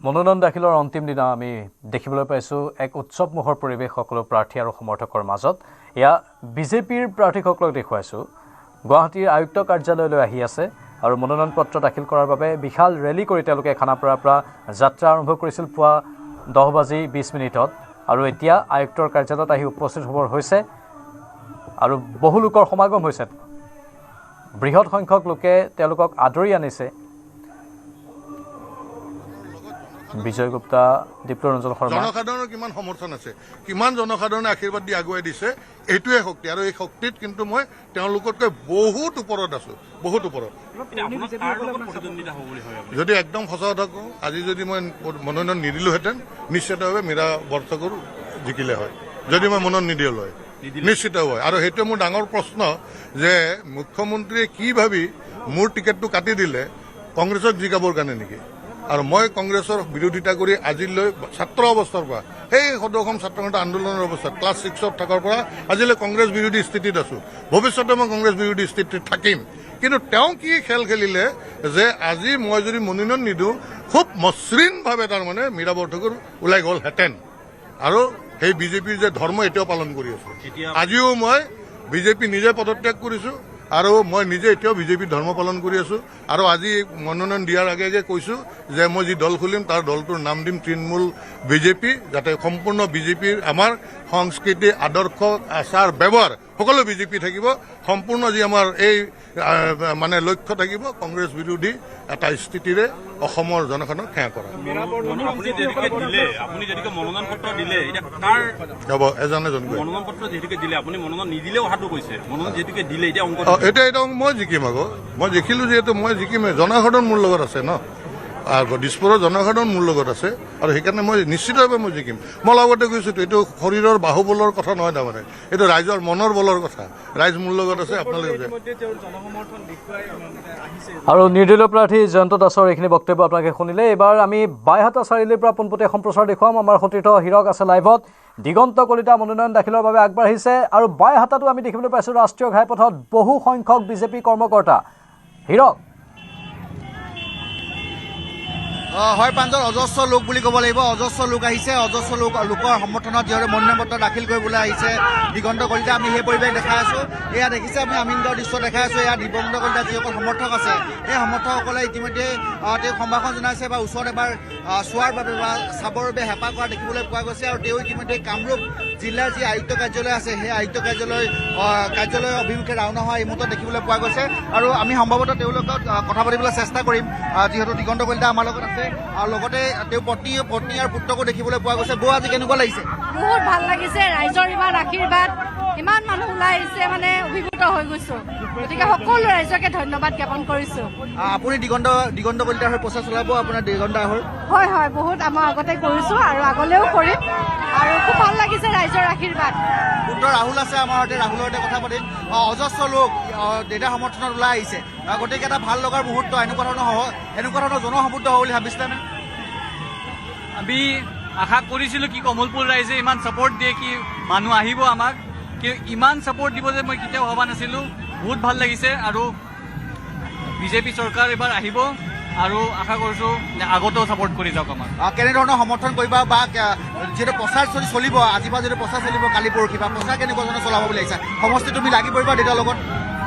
মনোনয়ন দাখিলৰ অন্তিম দিনা আমি দেখিবলৈ পাইছোঁ এক উৎসৱমুখৰ পৰিৱেশ সকলো প্ৰাৰ্থী আৰু সমৰ্থকৰ মাজত। এয়া বিজেপিৰ প্ৰাৰ্থীসকলক দেখুৱাইছোঁ। গুৱাহাটীৰ আয়ুক্ত কাৰ্যালয়লৈ আহি আছে আৰু মনোনয়ন পত্ৰ দাখিল কৰাৰ বাবে বিশাল ৰেলী কৰি তেওঁলোকে খানাপাৰাৰ পৰা যাত্ৰা আৰম্ভ কৰিছিল পুৱা 10:20 আৰু এতিয়া আয়ুক্তৰ কাৰ্যালয়ত আহি উপস্থিত হ'বৰ হৈছে আৰু বহু লোকৰ সমাগম হৈছে। বৃহৎ সংখ্যক লোকে তেওঁলোকক আদৰি আনিছে। বিজয় গুপ্তা, দীপ্তৰঞ্জন শৰ্মা। জনসাধাৰণৰ কিমান সমৰ্থন আছে, কিমান জনসাধাৰণে আশীৰ্বাদ দি আগুৱাই দিছে, এইটোৱে শক্তি। আৰু এই শক্তিত কিন্তু মই তেওঁলোকতকৈ বহুত ওপৰত আছো, বহুত ওপৰত। যদি একদম সঁচা কথা কওঁ, আজি যদি মই মনোনয়ন নিদিলোহেঁতেন নিশ্চিতভাৱে মীৰা বৰঠাকুৰ জিকিলে হয়। যদি মই মনোনয়ন নিদিলো হয় নিশ্চিত হয়। আৰু সেইটোৱে মোৰ ডাঙৰ প্ৰশ্ন যে মুখ্যমন্ত্ৰীয়ে কি ভাবি মোৰ টিকেটটো কাটি দিলে, কংগ্ৰেছক জিকাবৰ কাৰণে নেকি? আৰু মই কংগ্ৰেছৰ বিৰোধিতা কৰি আজিলৈ ছাত্ৰ অৱস্থাৰ পৰা সেই সদৌ অসম ছাত্ৰ সন্থা আন্দোলনৰ অৱস্থাত ক্লাছ 6ত থকাৰ পৰা আজিলৈ কংগ্ৰেছ বিৰোধী স্থিতিত আছো। ভৱিষ্যতে মই কংগ্ৰেছ বিৰোধী স্থিতিত থাকিম। কিন্তু তেওঁ কি খেল খেলিলে যে আজি মই যদি মনোনয়ন নিদিওঁ খুব মসৃণভাৱে তাৰমানে মীৰা বৰঠাকুৰ ওলাই গ'লহেঁতেন। আৰু সেই বিজেপিৰ যে ধৰ্ম এতিয়াও পালন কৰি আছো। আজিও মই বিজেপি নিজে পদত্যাগ কৰিছো আৰু মই নিজে এতিয়াও বিজেপিৰ ধৰ্ম পালন কৰি আছো। আৰু আজি মনোনয়ন দিয়াৰ আগে আগে কৈছো যে মই যি দল খুলিম তাৰ দলটোৰ নাম দিম তৃণমূল বিজেপি, যাতে সম্পূৰ্ণ বিজেপিৰ আমাৰ সংস্কৃতি, আদৰ্শ, আচাৰ, ব্যৱহাৰ সকলো বিজেপি থাকিব। সম্পূৰ্ণ যি আমাৰ এই মানে লক্ষ্য থাকিব কংগ্ৰেছ বিৰোধী এটা স্থিতিৰে অসমৰ জনসাধাৰণক সেৱা কৰা। এতিয়া মই জিকিম আকৌ, মই জিকিলো যিহেতু মই জিকিম। জনসাধাৰণ মোৰ লগত আছে ন, দিছপুৰৰ জনসাধাৰণ মোৰ লগত আছে আৰু সেইকাৰণে মই নিশ্চিতভাৱে মই জিকিম। মই লগতে কৈছোঁ এইটো শৰীৰৰ বাহুবলৰ কথা নহয়, তাৰমানে এইটো ৰাইজৰ মনৰ বলৰ কথা। ৰাইজ মোৰ লগত আছে, আপোনালোকে। আৰু নিৰ্দলীয় প্ৰাৰ্থী জয়ন্ত দাসৰ এইখিনি বক্তব্য আপোনালোকে শুনিলে। এইবাৰ আমি বাইহাটা চাৰিআলিৰ পৰা পোনপটীয়া সম্প্ৰচাৰ দেখুৱাম। আমাৰ সতীৰ্থ হীৰক আছে লাইভত। দিগন্ত কলিতা মনোনয়ন দাখিলৰ বাবে আগবাঢ়িছে আৰু বাইহাটাতো আমি দেখিবলৈ পাইছোঁ ৰাষ্ট্ৰীয় ঘাইপথত বহু সংখ্যক বিজেপি কৰ্মকৰ্তা। হীৰক। হয় প্ৰাঞ্জল, অজস্ৰ লোক বুলি ক'ব লাগিব। অজস্ৰ লোক আহিছে, অজস্ৰ লোকৰ সমৰ্থনত যিহেতু মনোনয়ন পত্ৰ দাখিল কৰিবলৈ আহিছে দিগন্ত কলিতা। আমি সেই পৰিৱেশ দেখাই আছোঁ। এয়া দেখিছে আমি আমিনগাঁৱৰ দৃশ্য দেখাই আছোঁ। এয়া দিগন্ত কলিতা যিসকল সমৰ্থক আছে, সেই সমৰ্থকসকলে ইতিমধ্যে তেওঁক সম্ভাষণ জনাইছে বা ওচৰত এবাৰ চোৱাৰ বাবে বা চাবৰ বাবে হেঁপাহ কৰা দেখিবলৈ পোৱা গৈছে। আৰু তেওঁ ইতিমধ্যে কামৰূপ জিলাৰ যি আয়ুক্ত কাৰ্যালয় আছে সেই আয়ুক্ত কাৰ্যালয় অভিমুখে ৰাওনা হোৱা এই মুহূৰ্তত দেখিবলৈ পোৱা গৈছে। আৰু আমি সম্ভৱতঃ তেওঁৰ লগত কথা পাতিবলৈ চেষ্টা কৰিম, যিহেতু দিগন্ত কলিতা আমাৰ লগত আছে। আৰু লগতে তেওঁ পত্নী আৰু পুত্ৰকো দেখিবলৈ পোৱা গৈছে। বৌ, আজি কেনেকুৱা লাগিছে? বহুত ভাল লাগিছে। ৰাইজৰ ইমান আশীৰ্বাদ, ইমান মানুহ ওলাই আহিছে, মানে অভিভূত হৈ গৈছো। গতিকে সকলো ৰাইজকে ধন্যবাদ জ্ঞাপন কৰিছো। আপুনি দিগন্ত কলিতাৰ হৈ প্ৰচাৰ চলাব আপোনাৰ দিগন্তাৰ হৈ? হয় হয়, বহুত আমাৰ আগতে কৰিছো আৰু আগলৈও কৰিম। আৰু খুব ভাল লাগিছে ৰাইজৰ আশীৰ্বাদ। পুত্ৰ ৰাহুল আছে আমাৰ সৈতে, ৰাহুলৰ সৈতে কথা পাতিম। অজস্ৰ লোক দেউতাৰ সমৰ্থনত ওলাই আহিছে, গতিকে এটা ভাল লগাৰ মুহূৰ্ত। এনেকুৱা ধৰণৰ জনসমুদ্ৰ হ'ব বুলি ভাবিছিলেনে? আমি আশা কৰিছিলোঁ কি কমলপুৰ ৰাইজে ইমান ছাপৰ্ট দিয়ে, কি মানুহ আহিব আমাক, কিন্তু ইমান ছাপৰ্ট দিব যে মই কেতিয়াও ভবা নাছিলোঁ। বহুত ভাল লাগিছে আৰু বিজেপি চৰকাৰ এইবাৰ আহিব আৰু আশা কৰিছোঁ যে আগতেও ছাপৰ্ট কৰি যাওক আমাক। কেনেধৰণৰ সমৰ্থন কৰিবা বা যিহেতু প্ৰচাৰ চলিব, আজিৰ পৰা যিহেতু প্ৰচাৰ চলিব কালি পৰহি, বা প্ৰচাৰ কেনেকুৱা ধৰণৰ চলাব বুলি আহিছা? সমষ্টি তুমি লাগি পৰিবা দেউতাৰ লগত?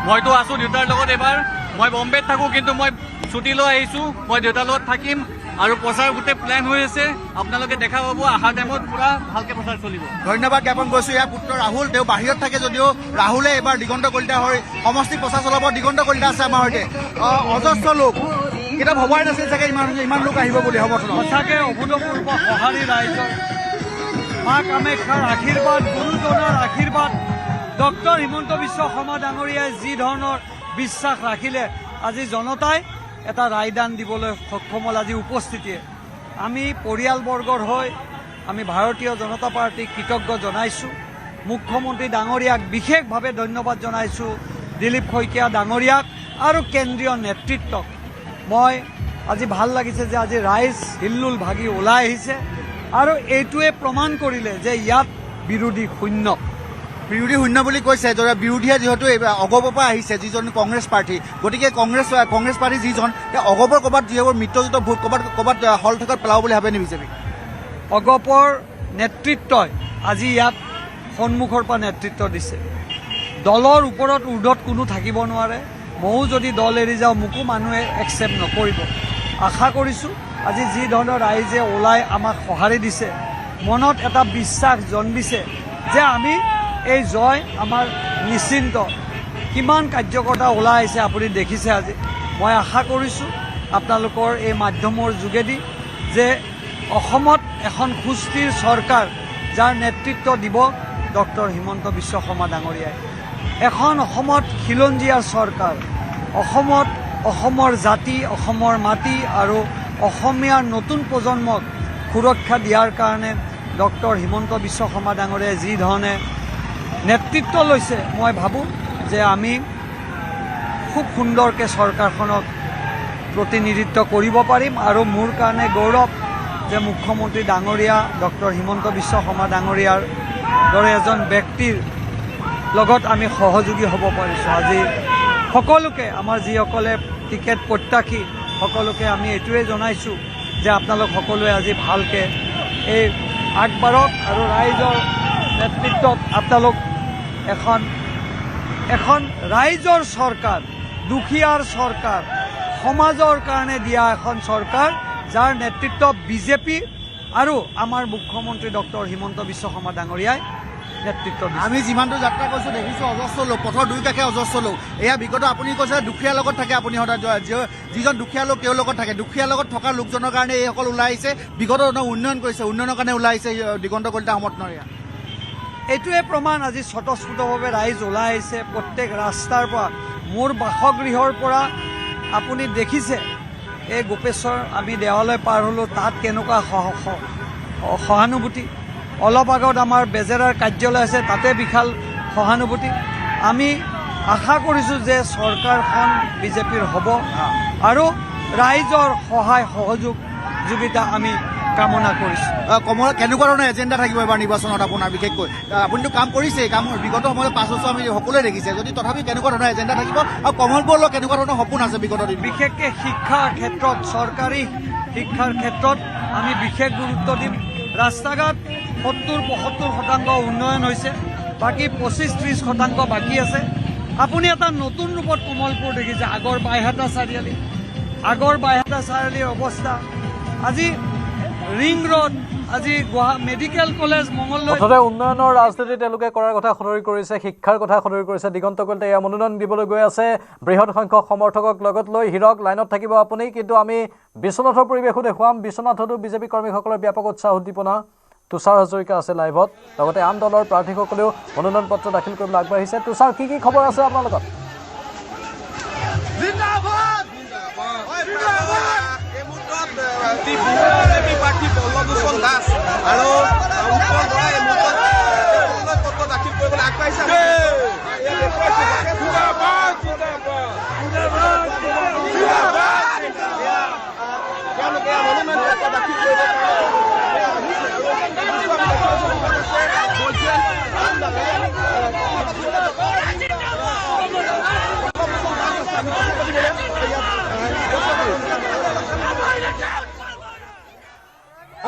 মইতো আছোঁ দেউতাৰ লগত। এইবাৰ মই বম্বেত থাকোঁ, কিন্তু মই ছুটী লৈ আহিছোঁ। মই দেউতাৰ লগত থাকিম আৰু প্ৰচাৰ গোটেই প্লেন হৈ আছে। আপোনালোকে দেখা পাব অহা টাইমত পুৰা ভালকে প্ৰচাৰ চলিব। ধন্যবাদ জ্ঞাপন কৰিছোঁ। ইয়াৰ পুত্ৰ ৰাহুল, তেওঁ বাহিৰত থাকে যদিও ৰাহুলে এইবাৰ দিগন্ত কলিতা হৈ সমষ্টি প্ৰচাৰ চলাব। দিগন্ত কলিতা আছে আমাৰ সৈতে। অজস্ৰ লোক, কেতিয়া ভবাই নাছিল চাগে ইমান লোক আহিব বুলি সমৰ্থন। সঁচাকৈ অভূতপূৰ্ব সঁহাৰি ৰাইজৰ, মা কামাখ্যাৰ আশীৰ্বাদ, গুৰুজনাৰ আশীৰ্বাদ, ডক্টৰ হিমন্ত বিশ্ব শৰ্মা ডাঙৰীয়াই যি ধৰণৰ বিশ্বাস ৰাখিলে, আজি জনতাই এটা ৰায়দান দিবলৈ সক্ষম হ'ল। আজি উপস্থিতিয়ে আমি পৰিয়ালবৰ্গৰ হৈ আমি ভাৰতীয় জনতা পাৰ্টীক কৃতজ্ঞ জনাইছোঁ। মুখ্যমন্ত্ৰী ডাঙৰীয়াক বিশেষভাৱে ধন্যবাদ জনাইছোঁ, দিলীপ শইকীয়া ডাঙৰীয়াক আৰু কেন্দ্ৰীয় নেতৃত্বক। মই আজি ভাল লাগিছে যে আজি ৰাইজ হিল্লোল ভাগি ওলাই আহিছে আৰু এইটোৱে প্ৰমাণ কৰিলে যে ইয়াত বিৰোধী শূন্য। বিৰোধী শূন্য বুলি কৈছে বিৰোধীয়ে যিহেতু অগপৰ পৰা আহিছে যিজন কংগ্ৰেছ প্ৰাৰ্থী গতিকে কংগ্ৰেছ প্ৰাৰ্থী যিজন তেওঁ অগপৰ ক'ৰবাত যিবোৰ মিত্ৰজোঁটৰ ভোট ক'ৰবাত হল ঠেকত পেলাব বুলি ভাবে নি বিজেপি অগপৰ নেতৃত্বই আজি ইয়াত সন্মুখৰ পৰা নেতৃত্ব দিছে দলৰ ওপৰত ঊৰ্ধত কোনো থাকিব নোৱাৰে ময়ো যদি দল এৰি যাওঁ মোকো মানুহে একচেপ্ট নকৰিব আশা কৰিছোঁ আজি যি ধৰণৰ ৰাইজে ওলাই আমাক সঁহাৰি দিছে মনত এটা বিশ্বাস জন্মিছে যে আমি এই জয় আমাৰ নিশ্চিন্ত কিমান কাৰ্যকৰ্তা ওলাই আহিছে আপুনি দেখিছে আজি মই আশা কৰিছোঁ আপোনালোকৰ এই মাধ্যমৰ যোগেদি যে অসমত এখন সুস্থিৰ চৰকাৰ যাৰ নেতৃত্ব দিব ডক্টৰ হিমন্ত বিশ্ব শৰ্মা ডাঙৰীয়াই এখন অসমত খিলঞ্জীয়া চৰকাৰ অসমত অসমৰ জাতি অসমৰ মাটি আৰু অসমীয়াৰ নতুন প্ৰজন্মক সুৰক্ষা দিয়াৰ কাৰণে ডক্টৰ হিমন্ত বিশ্ব শৰ্মা ডাঙৰীয়াই যি ধৰণে নেতৃত্ব লৈছে মই ভাবোঁ যে আমি খুব সুন্দৰকৈ চৰকাৰখনক প্ৰতিনিধিত্ব কৰিব পাৰিম আৰু মোৰ কাৰণে গৌৰৱ যে মুখ্যমন্ত্ৰী ডাঙৰীয়া ডক্টৰ হিমন্ত বিশ্ব শৰ্মা ডাঙৰীয়াৰ দৰে এজন ব্যক্তিৰ লগত আমি সহযোগী হ'ব পাৰিছোঁ আজি সকলোকে আমাৰ যিসকলে টিকেট প্ৰত্যাশী সকলোকে আমি এইটোৱে জনাইছোঁ যে আপোনালোক সকলোৱে আজি ভালকৈ এই আগবাঢ়ক আৰু ৰাইজৰ নেতৃত্বত আপোনালোক এখন ৰাইজৰ চৰকাৰ দুখীয়াৰ চৰকাৰ সমাজৰ কাৰণে দিয়া এখন চৰকাৰ যাৰ নেতৃত্ব বিজেপি আৰু আমাৰ মুখ্যমন্ত্ৰী ডক্টৰ হিমন্ত বিশ্ব শৰ্মা ডাঙৰীয়াই নেতৃত্ব দিছে আমি যিমানটো যাত্ৰা কৰিছোঁ দেখিছোঁ অজস্ৰ লোক পথৰ দুই কাষে অজস্ৰ লোক এয়া বিগত আপুনি কৈছে দুখীয়াৰ লগত থাকে আপুনি সদায় যিজন দুখীয়া লোক তেওঁৰ লগত থাকে দুখীয়াৰ লগত থকা লোকজনৰ কাৰণে এইসকল ওলাই আহিছে বিগত ধৰণৰ উন্নয়ন কৰিছে উন্নয়নৰ কাৰণে ওলাই আহিছে দিগন্ত কলিতা সমৰ্থনৰীয়া এইটোৱে প্ৰমাণ আজি স্বতঃস্ফূৰ্তভাৱে ৰাইজ ওলাই আহিছে প্ৰত্যেক ৰাস্তাৰ পৰা মোৰ বাসগৃহৰ পৰা আপুনি দেখিছে এই গোপেশ্বৰ আমি দেৱালয় পাৰ হ'লোঁ তাত কেনেকুৱা সহানুভূতি অলপ আগত আমাৰ বেজেৰাৰ কাৰ্যালয় আছে তাতে বিশাল সহানুভূতি আমি আশা কৰিছোঁ যে চৰকাৰখন বিজেপিৰ হ'ব আৰু ৰাইজৰ সহায় সহযোগিতা আমি কামনা কৰিছোঁ কেনেকুৱা ধৰণৰ এজেণ্ডা থাকিব এবাৰ নিৰ্বাচনত আপোনাৰ বিশেষকৈ আপুনিতো কাম কৰিছেই কাম বিগত সময়ত 5 বছৰ আমি সকলোৱে দেখিছে যদি তথাপি কেনেকুৱা ধৰণৰ এজেণ্ডা থাকিব আৰু কমলপুৰৰ কেনেকুৱা ধৰণৰ সপোন আছে বিগত দিন বিশেষকৈ শিক্ষাৰ ক্ষেত্ৰত চৰকাৰী শিক্ষাৰ ক্ষেত্ৰত আমি বিশেষ গুৰুত্ব দিম ৰাস্তা ঘাট 70-75% উন্নয়ন হৈছে বাকী 25-30% বাকী আছে আপুনি এটা নতুন ৰূপত কমলপুৰ দেখিছে আগৰ বাইহাটা চাৰিআলিৰ অৱস্থা আজি ৰিং ৰোড আজি মেডিকেল কলেজ মঙলদৈ মুঠতে উন্নয়নৰ ৰাজনীতি তেওঁলোকে কৰাৰ কথা সদৰি কৰিছে শিক্ষাৰ কথা সদৰি কৰিছে দিগন্ত কলিতাই এয়া মনোনয়ন দিবলৈ গৈ আছে বৃহৎ সংখ্যক সমৰ্থকক লগত লৈ হিৰক লাইনত থাকিব আপুনি কিন্তু আমি বিশ্বনাথৰ পৰিৱেশো দেখুৱাম বিশ্বনাথতো বিজেপি কৰ্মীসকলৰ ব্যাপক উৎসাহ উদ্দীপনা তুষাৰ হাজৰিকা আছে লাইভত লগতে আন দলৰ প্ৰাৰ্থীসকলেও মনোনয়ন পত্ৰ দাখিল কৰিবলৈ আগবাঢ়িছে তুষাৰ কি খবৰ আছে আপোনাৰ লগত প্ৰাৰ্থী পল্লৱলোচন দাস আৰু উত্তৰ বৰাই পত্ৰ দাখিল কৰিবলৈ আগবাঢ়িছে তেওঁলোকে মনোনয়ন পত্ৰ দাখিল কৰিব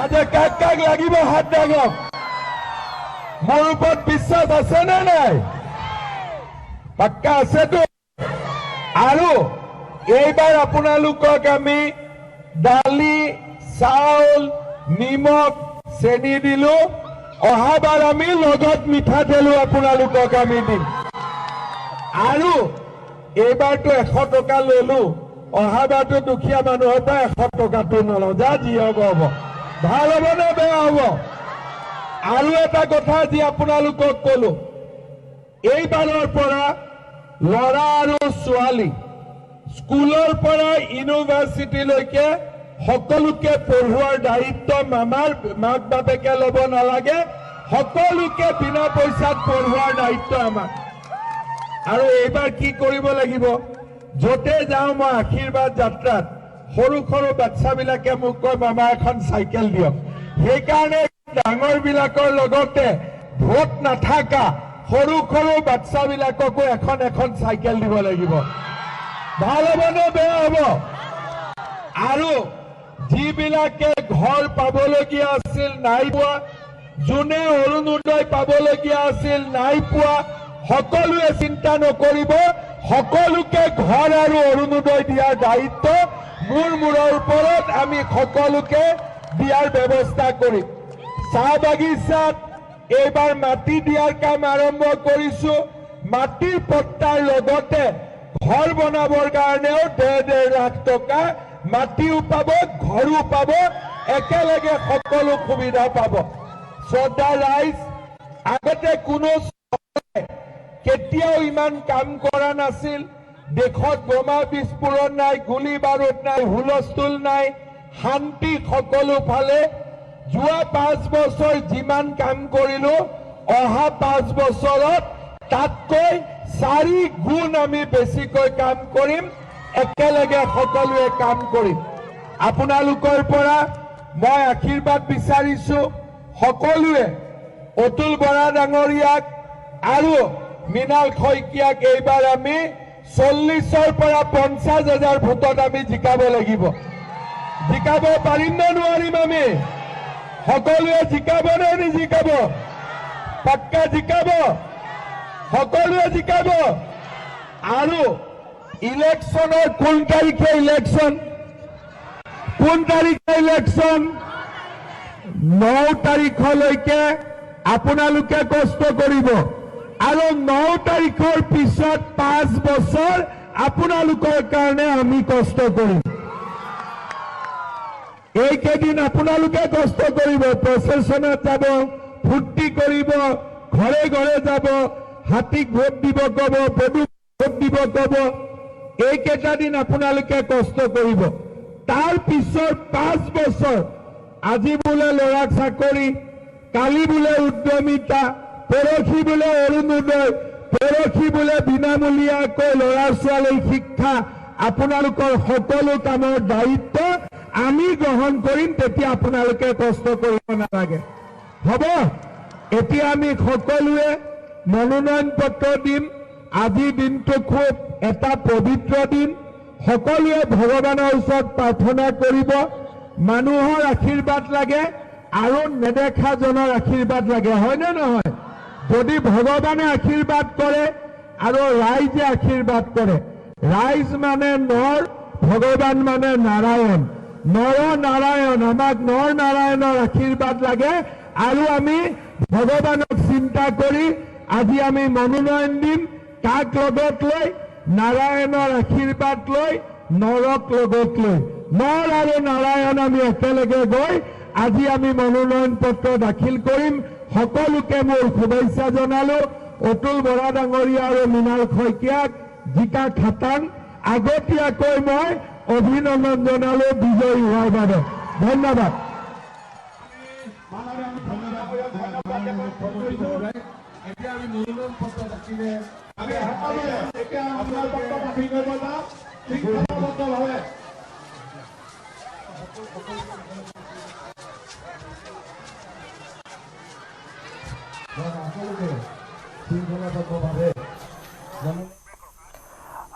আজি কাক কাক লাগিব হাত দাঙক মোৰ ওপৰত বিশ্বাস আছে নে নাই পাক্কা আছেতো আৰু এইবাৰ আপোনালোকক আমি দালি চাউল নিমখ চেনি দিলো অহাবাৰ আমি লগত মিঠাতেলো আপোনালোকক আমি দিম আৰু এইবাৰতো 100 টকা ললো অহাবাৰতো দুখীয়া মানুহৰ পৰা 100 টকাটো নলওঁ যা যি হ'ব হ'ব ভাল হ'ব নে বেয়া হ'ব আৰু এটা কথা আজি আপোনালোকক কলো এইবাৰৰ পৰা ল'ৰা আৰু ছোৱালী স্কুলৰ পৰা ইউনিভাৰ্চিটিলৈকে সকলোকে পঢ়োৱাৰ দায়িত্ব মাক বাপেকে ল'ব নালাগে সকলোকে বিনা পইচাত পঢ়োৱাৰ দায়িত্ব আমাৰ আৰু এইবাৰ কি কৰিব লাগিব য'তে যাওঁ মই আশীৰ্বাদ যাত্ৰাত সৰু সৰু বাচ্চাবিলাকে মোক কয় মামা এখন চাইকেল দিয়ক সেইকাৰণে ডাঙৰ বিলাকৰ লগতে ভোট নাথাকা সৰু সৰু বাচ্চাবিলাককো এখন এখন চাইকেল দিব লাগিব। ভাল হ'ব নে বেয়া হ'ব? আৰু যিবিলাকে ঘৰ পাবলগীয়া আছিল নাই পোৱা, যোনে অৰুণোদয় পাবলগীয়া আছিল নাই পোৱা, সকলোৱে চিন্তা নকৰিব, সকলোকে ঘৰ আৰু অৰুণোদয় দিয়াৰ দায়িত্ব মূৰৰ ওপৰত আমি সকলোকে দিয়াৰ ব্যৱস্থা কৰিম। চাহ বাগিচাত এইবাৰ মাটি দিয়াৰ কাম আৰম্ভ কৰিছো। মাটিৰ পট্টাৰ লগতে ঘৰ বনাবৰ কাৰণেও 1.5 লাখ টকা মাটিও পাব, ঘৰো পাব, একেলগে সকলো সুবিধা পাব। শ্ৰদ্ধা ৰাইজ, আগতে কোনো কেতিয়াও ইমান কাম কৰা নাছিল। দেশত বোমা বিস্ফোৰণ নাই, গুলী বাৰুদ নাই, হুলস্থুল নাই, শান্তি সকলো ফালে। যোৱা 5 বছৰ যিমান কাম কৰিলো, অহা 5 বছৰত তাতকৈ 4 গুণ আমি বেছিকৈ কাম কৰিম, একেলগে সকলোৱে কাম কৰিম। আপোনালোকৰ পৰা মই আশীৰ্বাদ বিচাৰিছো, সকলোৱে অতুল বৰা ডাঙৰীয়াক আৰু মৃণাল শইকীয়াক এইবাৰ আমি 40ৰ পৰা 50,000 ভোটত আমি জিকাব লাগিব। জিকাব পাৰিম নে নোৱাৰিম? আমি সকলোৱে জিকাব নে নিজিকাব? পাক্কা জিকাব, সকলোৱে জিকাব। আৰু ইলেকশ্যনৰ কোন তাৰিখে ইলেকশ্যন? কোন তাৰিখে ইলেকশ্যন? 9 তাৰিখলৈকে আপোনালোকে কষ্ট কৰিব আৰু 9 তাৰিখৰ পিছত 5 বছৰ আপোনালোকৰ কাৰণে আমি কষ্ট কৰিম। এইকেইদিন আপোনালোকে কষ্ট কৰিব, প্ৰচেছনত যাব, ফূৰ্তি কৰিব, ঘৰে ঘৰে যাব, হাতীক ভোট দিব ক'ব, পদুক ভোট দিব ক'ব। এইকেইটা দিন আপোনালোকে কষ্ট কৰিব। তাৰ পিছৰ 5 বছৰ, আজি বোলে ল'ৰাক চাকৰি, কালি বোলে উদ্যমিতা, পৰহি বোলে অৰুণোদয়, পৰহি বোলে বিনামূলীয়াকৈ ল'ৰা ছোৱালীৰ শিক্ষা, আপোনালোকৰ সকলো কামৰ দায়িত্ব আমি গ্ৰহণ কৰিম। তেতিয়া আপোনালোকে কষ্ট কৰিব নালাগে, হ'ব? এতিয়া আমি সকলোৱে মনোনয়ন পত্ৰ দিম। আজি দিনটো খুব এটা পবিত্ৰ দিন। সকলোৱে ভগৱানৰ ওচৰত প্ৰাৰ্থনা কৰিব। মানুহৰ আশীৰ্বাদ লাগে আৰু নেদেখাজনৰ আশীৰ্বাদ লাগে, হয়নে নহয়? যদি ভগৱানে আশীৰ্বাদ কৰে আৰু ৰাইজে আশীৰ্বাদ কৰে, ৰাইজ মানে নৰ, ভগৱান মানে নাৰায়ণ। নৰ নাৰায়ণ, আমাক নৰ নাৰায়ণৰ আশীৰ্বাদ লাগে আৰু আমি ভগৱানক চিন্তা কৰি আজি আমি মনোনয়ন দিম। কাক লগত লৈ? নাৰায়ণৰ আশীৰ্বাদ লৈ, নৰক লগত লৈ। নৰ আৰু নাৰায়ণ আমি একেলগে গৈ আজি আমি মনোনয়ন পত্ৰ দাখিল কৰিম। সকলোকে মোৰ শুভেচ্ছা জনালো। অতুল বৰা ডাঙৰীয়া আৰু মৃণাল শইকীয়াক জিকা খাটাং আগতীয়াকৈ মই অভিনন্দন জনালো বিজয়ী হোৱাৰ বাবে। ধন্যবাদ।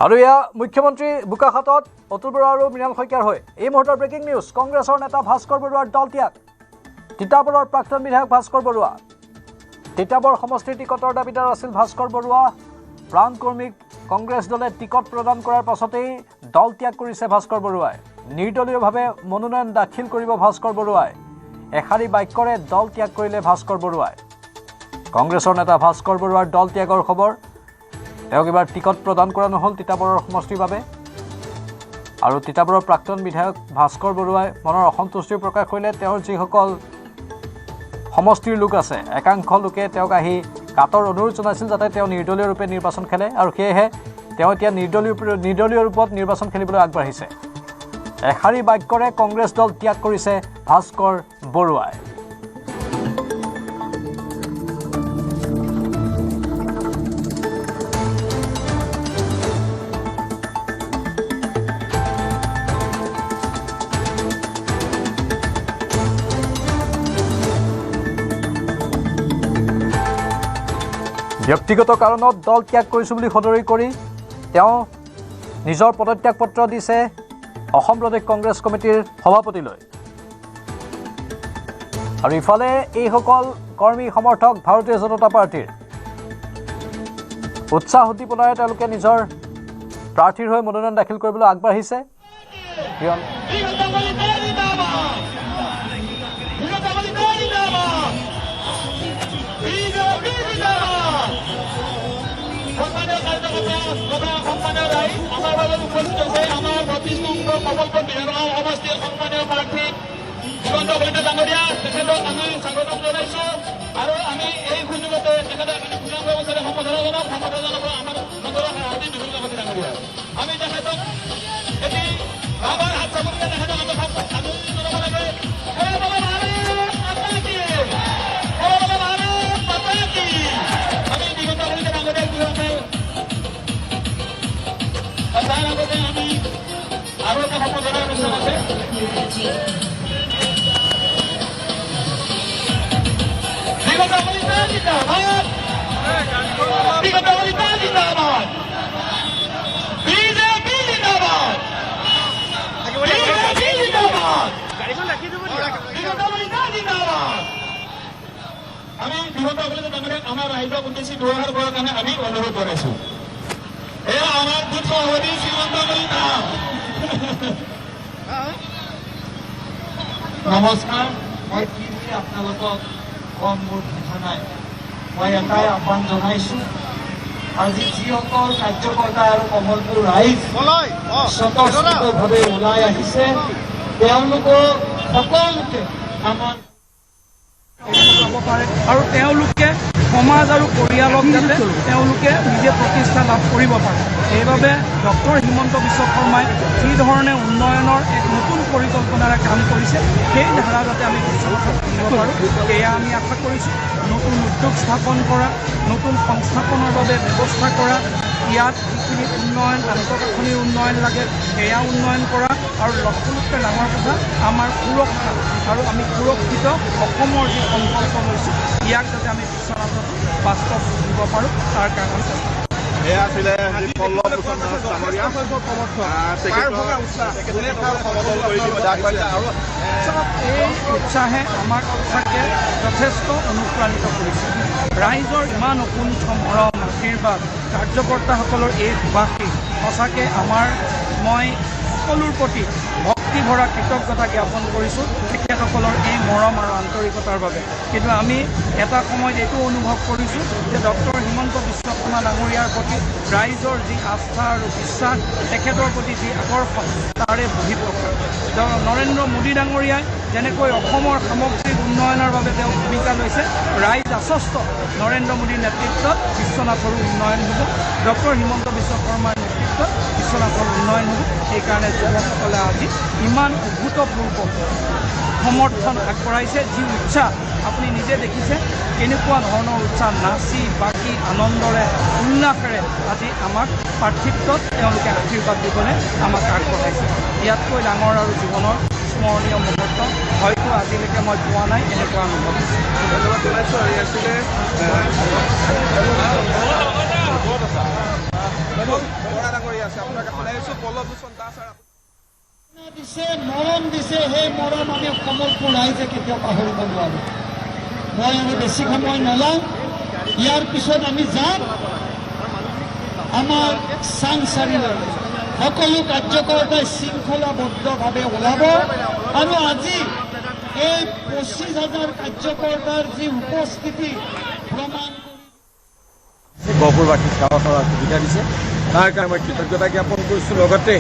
আৰু এয়া মুখ্যমন্ত্ৰী বোকাখাতত অতুল বৰা আৰু মৃণাল শইকীয়াৰ হৈ এই মুহূৰ্তৰ ব্ৰেকিং নিউজ। কংগ্ৰেছৰ নেতা ভাস্কৰ বৰুৱাৰ দল ত্যাগ। তিতাবৰৰ প্ৰাক্তন বিধায়ক ভাস্কৰ বৰুৱা। তিতাবৰ সমষ্টিৰ টিকটৰ দাবীদাৰ আছিল ভাস্কৰ বৰুৱা। প্ৰাণ কৰ্মীক কংগ্ৰেছ দলে টিকট প্ৰদান কৰাৰ পাছতেই দল ত্যাগ কৰিছে ভাস্কৰ বৰুৱাই। নিৰ্দলীয়ভাৱে মনোনয়ন দাখিল কৰিব ভাস্কৰ বৰুৱাই। এষাৰি বাক্যৰে দল ত্যাগ কৰিলে ভাস্কৰ বৰুৱাই। কংগ্ৰেছৰ নেতা ভাস্কৰ বৰুৱাৰ দল ত্যাগৰ খবৰ। তেওঁক এবাৰ টিকট প্ৰদান কৰা নহ'ল তিতাবৰৰ সমষ্টিৰ বাবে। আৰু তিতাবৰৰ প্ৰাক্তন বিধায়ক ভাস্কৰ বৰুৱাই মনৰ অসন্তুষ্টি প্ৰকাশ কৰিলে। তেওঁৰ যিসকল সমষ্টিৰ লোক আছে, একাংশ লোকে তেওঁক আহি কাটৰ অনুৰোধ জনাইছিল যাতে তেওঁ নিৰ্দলীয় ৰূপে নিৰ্বাচন খেলে, আৰু সেয়েহে তেওঁ এতিয়া নিৰ্দলীয় ৰূপত নিৰ্বাচন খেলিবলৈ আগবাঢ়িছে। এষাৰি বাক্যৰে কংগ্ৰেছ দল ত্যাগ কৰিছে ভাস্কৰ বৰুৱাই। ব্যক্তিগত কাৰণত দল ত্যাগ কৰিছোঁ বুলি সদৰি কৰি তেওঁ নিজৰ পদত্যাগ পত্ৰ দিছে অসম প্ৰদেশ কংগ্ৰেছ কমিটিৰ সভাপতিলৈ। আৰু ইফালে এইসকল কৰ্মী সমৰ্থক ভাৰতীয় জনতা পাৰ্টীৰ উৎসাহ উদ্দীপনাৰে তেওঁলোকে নিজৰ প্ৰাৰ্থীৰ হৈ মনোনয়ন দাখিল কৰিবলৈ আগবাঢ়িছে। আৰু আমি এই সুযোগতে তেখেতক সম্বোধন জনাম। আমি তেখেতক এটি আমাৰ হাত চাপৰিলে তেখেতক আমি জনাব লাগে। আমি বিগত কলিতা ডাঙৰীয়াক তাৰ আগতে আমি আৰু এটা সম্বোধনৰ অনুষ্ঠান আছে। বিগত কলিতা জিন্দাবাদ, বিগত কলিতা জিন্দাবাদ, বিজেপি জিন্দাবাদ, বিজেপি জিন্দাবাদ, বিগত কলিতা জিন্দাবাদ। আমি বিগত কলিতা ডাঙৰীয়াক আমাৰ ৰাইজক উদ্দেশ্যি ব্যৱহাৰ কৰাৰ কাৰণে আমি অনুৰোধ কৰিছোঁ। এয়া আমাৰ বুথ সভাপতি শ্ৰীমন্ত কলিতা। নমস্কাৰ, মই কি বুলি আপোনালোকক কম মোৰ কথা নাই। মই এটাই আহ্বান জনাইছোঁ, আজি যিসকল কাৰ্যকৰ্তা আৰু কমলপুৰ ৰাইজ স্বতঃস্ফূৰ্তভাৱে ওলাই আহিছে তেওঁলোকক সকলোকে আমাৰ পাব পাৰে আৰু তেওঁলোকে সমাজ আৰু পৰিয়ালক যাতে তেওঁলোকে নিজে প্ৰতিষ্ঠা লাভ কৰিব পাৰে। সেইবাবে ডক্টৰ হিমন্ত বিশ্ব শৰ্মাই যি ধৰণে উন্নয়নৰ এক নতুন পৰিকল্পনাৰে কাম কৰিছে সেই ধাৰা যাতে আমি বিশ্বনাথত দিব পাৰোঁ সেয়া আমি আশা কৰিছোঁ। নতুন উদ্যোগ স্থাপন কৰা, নতুন সংস্থাপনৰ বাবে ব্যৱস্থা কৰা, ইয়াত যিখিনি উন্নয়ন আন্তঃগাঁথনিৰ উন্নয়ন লাগে সেয়া উন্নয়ন কৰা আৰু সকলোতকৈ ডাঙৰ কথা আমাৰ সুৰক্ষা আৰু আমি সুৰক্ষিত অসমৰ যি সংকল্প লৈছোঁ ইয়াক যাতে আমি বিশ্বনাথত বাস্তৱ দিব পাৰোঁ তাৰ কাৰণে চেষ্টা কৰিম। এয়া আছিলে পল্লৱ ভূষণ দাস ডাঙৰীয়া এই উৎসাহে আমাক সঁচাকৈ যথেষ্ট অনুপ্ৰাণিত কৰিছে। ৰাইজৰ ইমান অকুণ্ঠ মৰম আশীৰ্বাদ, কাৰ্যকৰ্তাসকলৰ এই সুবাসী সঁচাকৈ মই সকলোৰ প্ৰতি ভক্তি ভৰা কৃতজ্ঞতা জ্ঞাপন কৰিছোঁ তেখেতসকলৰ এই মৰম আৰু আন্তৰিকতাৰ বাবে। কিন্তু আমি এটা সময়ত এইটো অনুভৱ কৰিছোঁ যে ডক্টৰ হিমন্ত বিশ্ব শৰ্মা ডাঙৰীয়াৰ প্ৰতি ৰাইজৰ যি আস্থা আৰু বিশ্বাস, তেখেতৰ প্ৰতি যি আকৰ্ষণ তাৰে বহিঃপ্ৰকাশ। নৰেন্দ্ৰ মোদী ডাঙৰীয়াই যেনেকৈ অসমৰ সামগ্ৰিক উন্নয়নৰ বাবে তেওঁ ভূমিকা লৈছে, ৰাইজ আশ্বস্ত নৰেন্দ্ৰ মোদীৰ নেতৃত্বত বিশ্বনাথৰো উন্নয়ন হ'ব, ডক্টৰ হিমন্ত বিশ্ব শৰ্মাৰ নেতৃত্বত বিশ্বনাথৰ উন্নয়ন হ'ব। সেইকাৰণে যুৱকসকলে আজি ইমান অভূতপূৰ্ব সমৰ্থন আগবঢ়াইছে। যি উৎসাহ আপুনি নিজে দেখিছে কেনেকুৱা ধৰণৰ উৎসাহ, নাচি বাগি আনন্দৰে উল্লাসেৰে আজি আমাক প্ৰাৰ্থিত্বত তেওঁলোকে আশীৰ্বাদ দিবলৈ আমাক আগবঢ়াইছে। ইয়াতকৈ ডাঙৰ আৰু জীৱনৰ স্মৰণীয় মুহূৰ্ত হয়তো আজিলৈকে মই পোৱা নাই, এনেকুৱা অনুভৱ হৈছে। ধন্যবাদ জনাইছোঁ। আৰু আছিলে ডাঙৰীয়া আছে আপোনাৰ কাষত আহিছোঁ পল্লৱ ভূষণ দাস। দিছে মৰম দিছে, সেই মৰম আমি কমলপুৰ ৰাইজে কেতিয়াও পাহৰিব নোৱাৰোঁ। মই আৰু বেছি সময় নলওঁ, ইয়াৰ পিছত আমি যাম আমাৰ চাংচাৰিলৈ। সকলো কাৰ্যকৰ্তাই শৃংখলাবদ্ধভাৱে ওলাব আৰু আজি এই 25,000 কাৰ্যকৰ্তাৰ যি উপস্থিতি প্ৰমাণ গহপুৰবাসীক সেৱা কৰাৰ সুবিধা দিছে, তাৰ কাৰণে মই কৃতজ্ঞতা জ্ঞাপন কৰিছোঁ। লগতে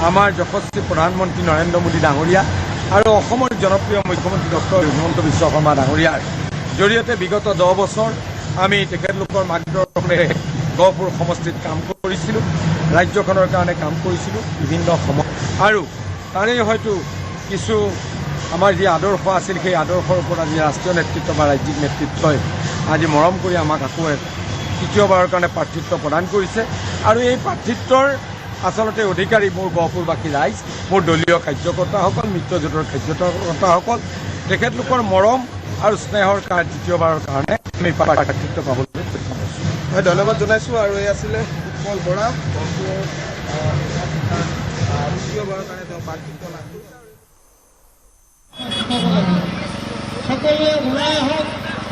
আমাৰ যশস্বী প্ৰধানমন্ত্ৰী নৰেন্দ্ৰ মোদী ডাঙৰীয়া আৰু অসমৰ জনপ্ৰিয় মুখ্যমন্ত্ৰী ডক্টৰ হিমন্ত বিশ্ব শৰ্মা ডাঙৰীয়াৰ জৰিয়তে বিগত 10 বছৰ আমি তেখেতলোকৰ মাৰ্গদৰ্শনেৰে গহপুৰ সমষ্টিত কাম কৰিছিলোঁ, ৰাজ্যখনৰ কাৰণে কাম কৰিছিলোঁ বিভিন্ন সময়। আৰু তাৰেই হয়তো কিছু আমাৰ যি আদৰ্শ আছিল সেই আদৰ্শৰ ওপৰত আজি ৰাষ্ট্ৰীয় নেতৃত্ব বা ৰাজ্যিক নেতৃত্বই আজি মৰম কৰি আমাক আকৌ তৃতীয়বাৰৰ কাৰণে প্ৰাৰ্থিত্ব প্ৰদান কৰিছে। আৰু এই প্ৰাৰ্থিত্বৰ আচলতে অধিকাৰী মোৰ গহপুৰবাসী ৰাইজ, মোৰ দলীয় কাৰ্যকৰ্তাসকল, মিত্ৰজোঁটৰ কাৰ্যকৰ্তাসকল, তেখেতলোকৰ মৰম আৰু স্নেহৰ কাৰণে তৃতীয়বাৰৰ কাৰণে আমি প্ৰাৰ্থিত্ব পাবলৈ সক্ষম হৈছোঁ। মই ধন্যবাদ জনাইছোঁ আৰু এই আছিলে উৎপল বৰা দ্বিতীয়বাৰৰ কাৰণে তেওঁ প্ৰাৰ্থিত্ব লাভ কৰিছে। সকলোৱে ওলাই আহক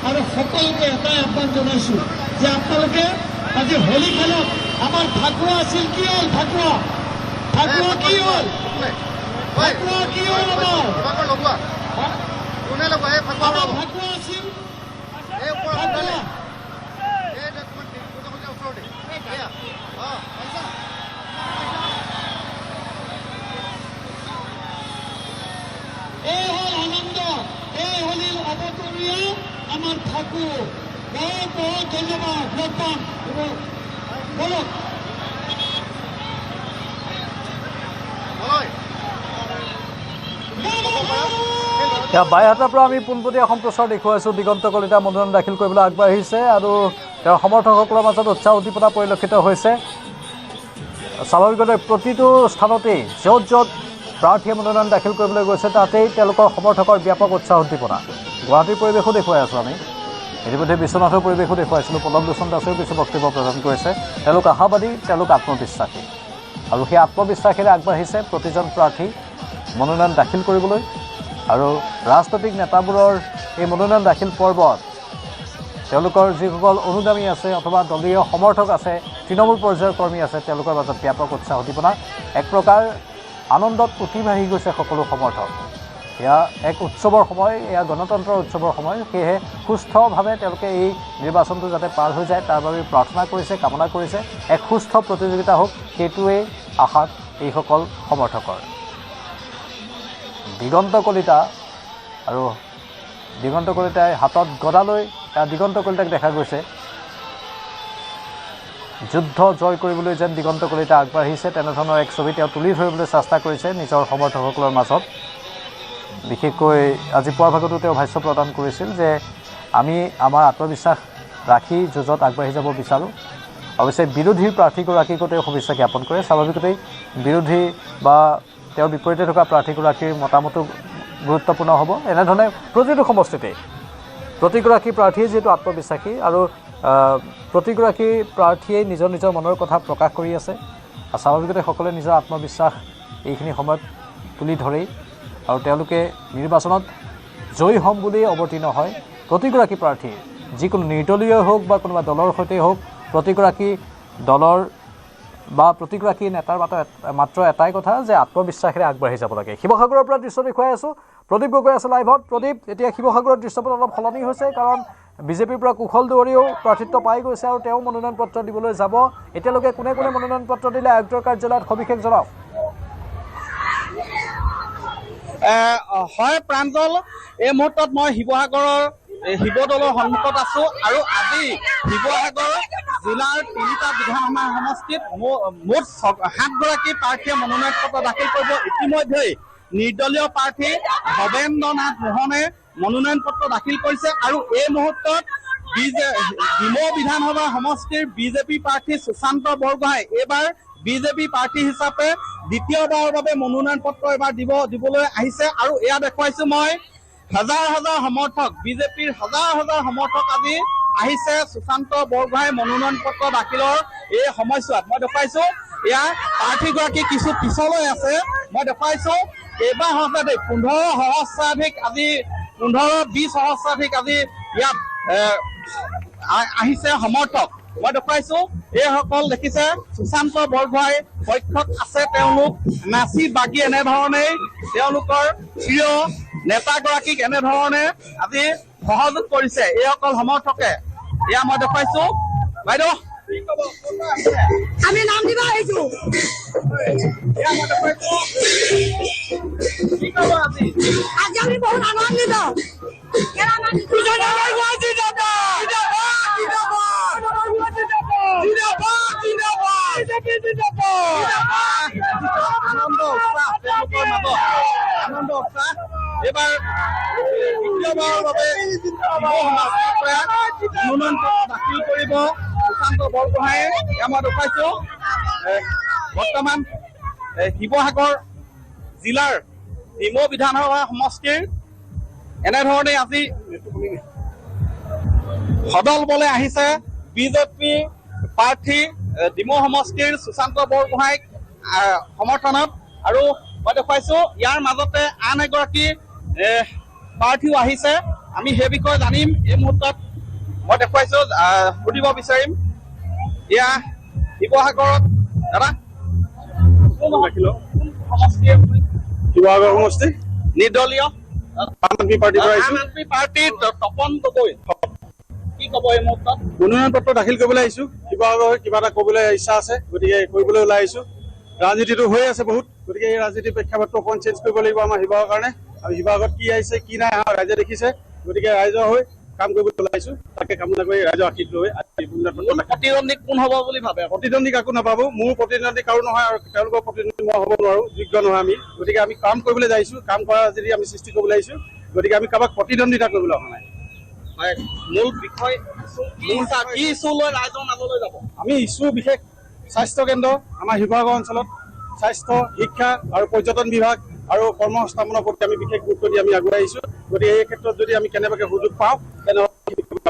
আৰু সকলোকে এটাই আহ্বান জনাইছোঁ যে আপোনালোকে আজি হোলী খেলক। আমাৰ ফাকুৱা আছিল, কি হ'ল ফাকুৱা? ফাকুৱা কি হ'ল? ফাকুৱা কি হ'ল? আমাৰ ফাকুৱা আছিল ফাকুৱা। এই হ'ল আনন্দ, এই হোলীৰ অৱতৰণীয় আমাৰ ফাকু। বহুত বহুত ধন্যবাদ। লগ পাম বলক। বাইহাটাৰ পৰা আমি পোনপটীয়া সম্প্ৰচাৰ দেখুৱাইছোঁ। দিগন্ত কলিতা মনোনয়ন দাখিল কৰিবলৈ আগবাঢ়িছে আৰু তেওঁৰ সমৰ্থকসকলৰ মাজত উৎসাহ উদ্দীপনা পৰিলক্ষিত হৈছে। স্বাভাৱিকতে প্ৰতিটো স্থানতেই য'ত য'ত প্ৰাৰ্থীয়ে মনোনয়ন দাখিল কৰিবলৈ গৈছে তাতেই তেওঁলোকৰ সমৰ্থকৰ ব্যাপক উৎসাহ উদ্দীপনা। গুৱাহাটীৰ পৰিৱেশো দেখুৱাই আছোঁ আমি। ইতিমধ্যে বিশ্বনাথৰ পৰিৱেশো দেখুৱাইছিলোঁ। পল্লৱ লোচন দাসেও কিছু বক্তব্য প্ৰদান কৰিছে। তেওঁলোক আশাবাদী, তেওঁলোক আত্মবিশ্বাসী আৰু সেই আত্মবিশ্বাসেৰে আগবাঢ়িছে প্ৰতিজন প্ৰাৰ্থী মনোনয়ন দাখিল কৰিবলৈ। আৰু ৰাজনৈতিক নেতাবোৰৰ এই মনোনয়ন দাখিল পৰ্বত তেওঁলোকৰ যিসকল অনুগামী আছে অথবা দলীয় সমৰ্থক আছে, তৃণমূল পৰ্যায়ৰ কৰ্মী আছে, তেওঁলোকৰ মাজত ব্যাপক উৎসাহ উদ্দীপনা। এক প্ৰকাৰ আনন্দত উঠি ভাহি গৈছে সকলো সমৰ্থক। এয়া এক উৎসৱৰ সময়, এয়া গণতন্ত্ৰৰ উৎসৱৰ সময়। সেয়েহে সুস্থভাৱে তেওঁলোকে এই নিৰ্বাচনটো যাতে পাৰ হৈ যায় তাৰ বাবে প্ৰাৰ্থনা কৰিছে, কামনা কৰিছে। এক সুস্থ প্ৰতিযোগিতা হওক, সেইটোৱেই আশাত এইসকল সমৰ্থকৰ। দিগন্ত কলিতা আৰু দিগন্ত কলিতাই হাতত গদালৈ দিগন্ত কলিতাক দেখা গৈছে। যুদ্ধ জয় কৰিবলৈ যেন দিগন্ত কলিতা আগবাঢ়িছে, তেনেধৰণৰ এক ছবি তেওঁ তুলি ধৰিবলৈ চেষ্টা কৰিছে নিজৰ সমৰ্থকসকলৰ মাজত। বিশেষকৈ আজি পুৱাৰ ভাগতো তেওঁ ভাষ্য প্ৰদান কৰিছিল যে আমি আমাৰ আত্মবিশ্বাস ৰাখি যুঁজত আগবাঢ়ি যাব বিচাৰোঁ। অৱশ্যে বিৰোধীৰ প্ৰাৰ্থীগৰাকীকো তেওঁ শুভেচ্ছা জ্ঞাপন কৰে। স্বাভাৱিকতেই বিৰোধী বা তেওঁৰ বিপৰীতে থকা প্ৰাৰ্থীগৰাকীৰ মতামতো গুৰুত্বপূৰ্ণ হ'ব। এনেধৰণে প্ৰতিটো সমষ্টিতেই প্ৰতিগৰাকী প্ৰাৰ্থীয়ে যিহেতু আত্মবিশ্বাসী আৰু প্ৰতিগৰাকী প্ৰাৰ্থীয়ে নিজৰ নিজৰ মনৰ কথা প্ৰকাশ কৰি আছে। স্বাভাৱিকতে সকলোৱে নিজৰ আত্মবিশ্বাস এইখিনি সময়ত তুলি ধৰেই আৰু তেওঁলোকে নিৰ্বাচনত জয়ী হ'ম বুলিয়েই অৱতীৰ্ণ হয়। প্ৰতিগৰাকী প্ৰাৰ্থী যিকোনো নিৰ্দলীয় হওক বা কোনোবা দলৰ সৈতে হওক, প্ৰতিগৰাকী দলৰ বা প্ৰতিগৰাকী নেতাৰ মাত্ৰ এটাই কথা যে আত্মবিশ্বাসেৰে আগবাঢ়ি যাব লাগে। শিৱসাগৰৰ পৰা দৃশ্য দেখুৱাই আছোঁ। প্ৰদীপ গগৈ আছে লাইভত। প্ৰদীপ, এতিয়া শিৱসাগৰৰ দৃশ্যপট অলপ সলনি হৈছে কাৰণ বিজেপিৰ পৰা কুশল দুৱৰীয়েও প্ৰাৰ্থিত্ব পাই গৈছে আৰু তেওঁ মনোনয়ন পত্ৰ দিবলৈ যাব। এতিয়ালৈকে কোনে কোনে মনোনয়ন পত্ৰ দিলে আয়ুক্তৰ কাৰ্যালয়ত সবিশেষ জনাওক। হয় প্ৰাঞ্জল, এই মুহূৰ্তত মই শিৱসাগৰৰ শিৱদৌলৰ সন্মুখত আছো আৰু আজি শিৱসাগৰ জিলাৰ 3টা বিধানসভা সমষ্টিত মুঠ 7গৰাকী প্ৰাৰ্থীয়ে মনোনয়ন পত্ৰ দাখিল কৰিব। ইতিমধ্যেই নিৰ্দলীয় প্ৰাৰ্থী ভৱেন্দ্ৰ নাথ মোহনে মনোনয়ন পত্ৰ দাখিল কৰিছে আৰু এই মুহূৰ্তত ডিমৌ বিধানসভা সমষ্টিৰ বিজেপি প্ৰাৰ্থী সুশান্ত বৰগোহাঁই এইবাৰ বিজেপি প্ৰাৰ্থী হিচাপে দ্বিতীয়বাৰৰ বাবে মনোনয়ন পত্ৰ এবাৰ দিবলৈ আহিছে। আৰু এয়া দেখুৱাইছো মই হাজাৰ হাজাৰ সমৰ্থক, বিজেপিৰ হাজাৰ হাজাৰ সমৰ্থক আজি আহিছে সুশান্ত বৰগোহাঁই মনোনয়ন পত্ৰ দাখিলৰ এই সময়ছোৱাত। মই দেখুৱাইছো এয়া প্ৰাৰ্থীগৰাকী কিছু পিছলৈ আছে। মই দেখুৱাইছো এইবাৰ সঁচাতে 15 সহস্ৰাধিক আজি 15-20 সহস্ৰাধিক আজি ইয়াত আহিছে সমৰ্থক। মই দেখুৱাইছো এইসকল দেখিছে সুশান্ত বৰগোহাঁই পক্ষত আছে। তেওঁলোক নাচি বাগি এনেধৰণেই তেওঁলোকৰ প্ৰিয় নেতাগৰাকীক এনেধৰণে আজি সহযোগ কৰিছে এইসকল সমৰ্থকে। এয়া মই দেখুৱাইছো। বাইদেউ আমি নাম দিব আহিছো। আজি আমি বহুত আনন্দিত। আনন্দ উৎসাহ এইবাৰ দ্বিতীয়বাৰৰ বাবে মনোনয়ন পত্ৰ দাখিল কৰিব সুশান্ত বৰগোহাঁয়ে। এয়া মই দেখুৱাইছো বৰ্তমান শিৱসাগৰ জিলাৰ ডিমৌ বিধানসভা সমষ্টিৰ এনেধৰণে আজি সদল বলে আহিছে বিজেপি প্ৰাৰ্থী ডিমৌ সমষ্টিৰ সুশান্ত বৰগোহাঁইক সমৰ্থনত আৰু মই দেখুৱাইছো ইয়াৰ মাজতে আন এগৰাকী প্ৰাৰ্থীও আহিছে আমি সেই বিষয়ে জানিম এই মুহূৰ্তত মই দেখুৱাইছো সুধিব বিচাৰিম এয়া শিৱসাগৰত দাদা শিৱসাগৰ সমষ্টি নিৰ্দলীয় আম আদমি পাৰ্টিৰ পৰা আহিছো আম আদমি পাৰ্টিৰ তপন গগৈ কি ক'ব এই মুহূৰ্তত মনোনয়ন পত্ৰ দাখিল কৰিবলৈ আহিছো শিৱসাগৰ কিবা এটা ক'বলৈ ইচ্ছা আছে গতিকে কৰিবলৈ ওলাই আহিছো ৰাজনীতিটো হৈ আছে বহুত গতিকে এই ৰাজনীতিৰ প্ৰেক্ষাপটটো অকণ চেঞ্জ কৰিব লাগিব আমাৰ শিৱসাগৰ কাৰণে আৰু শিৱসাগৰত কি আহিছে কি নাই ৰাইজে দেখিছে গতিকে ৰাইজৰ হৈ কাম কৰিবলৈ ওলাইছো তাকে কামনা কৰি ৰাইজৰ আশীৰ্বাদ লৈ প্ৰতিদ্বন্দ্বী কোন হ'ব বুলি ভাবে প্ৰতিদ্বন্দ্বী কাকো নাপাবো মোৰ প্ৰতিদ্বন্দ্বী কাৰো নহয় আৰু তেওঁলোকৰ প্ৰতিদ্বন্দ্বী মই হ'ব নোৱাৰো যোগ্য নহয় আমি গতিকে আমি কাম কৰিবলৈ যাইছো কাম কৰা যদি আমি সৃষ্টি কৰিবলৈ আহিছো গতিকে আমি কাৰোবাক প্ৰতিদ্বন্দ্বিতা কৰিবলৈ অহা নাই মূল বিষয় কি ইছ্যু লৈ ৰাইজৰ মাজলৈ যাব আমি ইছ্যু বিশেষ স্বাস্থ্য কেন্দ্ৰ আমাৰ শিৱসাগৰ অঞ্চলত স্বাস্থ্য শিক্ষা আৰু পৰ্যটন বিভাগ আৰু কৰ্মসংস্থাপনৰ প্ৰতি আমি বিশেষ গুৰুত্ব দি আমি আগুৱাই আহিছো গতিকে এই ক্ষেত্ৰত যদি আমি কেনেবাকৈ সুযোগ পাওঁ তেনেহ'লে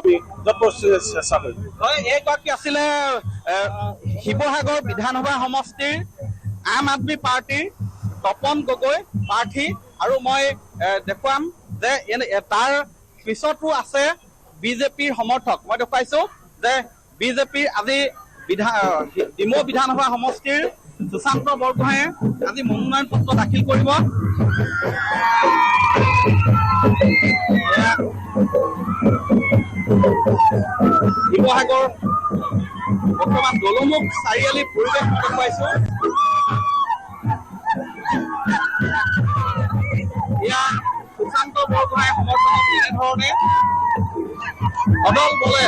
আমি যথেষ্ট চেষ্টা কৰিম হয় এইগৰাকী আছিলে শিৱসাগৰ বিধানসভা সমষ্টিৰ আম আদমি পাৰ্টিৰ তপন গগৈ প্ৰাৰ্থী আৰু মই দেখুৱাম যে তাৰ পিছতো আছে বিজেপিৰ সমৰ্থক মই দেখুৱাইছো যে বিজেপিৰ আজি ডিমৌ বিধানসভা সমষ্টিৰ সুশান্ত বৰগোহাঁয়ে আজি মনোনয়ন পত্ৰ দাখিল কৰিব শিৱসাগৰ বৰ্তমান দলমুখ চাৰিআলি পৰিৱেশ দেখুৱাইছো এয়া সুশান্ত বৰগোহাঁই সমৰ্থনত এনেধৰণে অদল বলে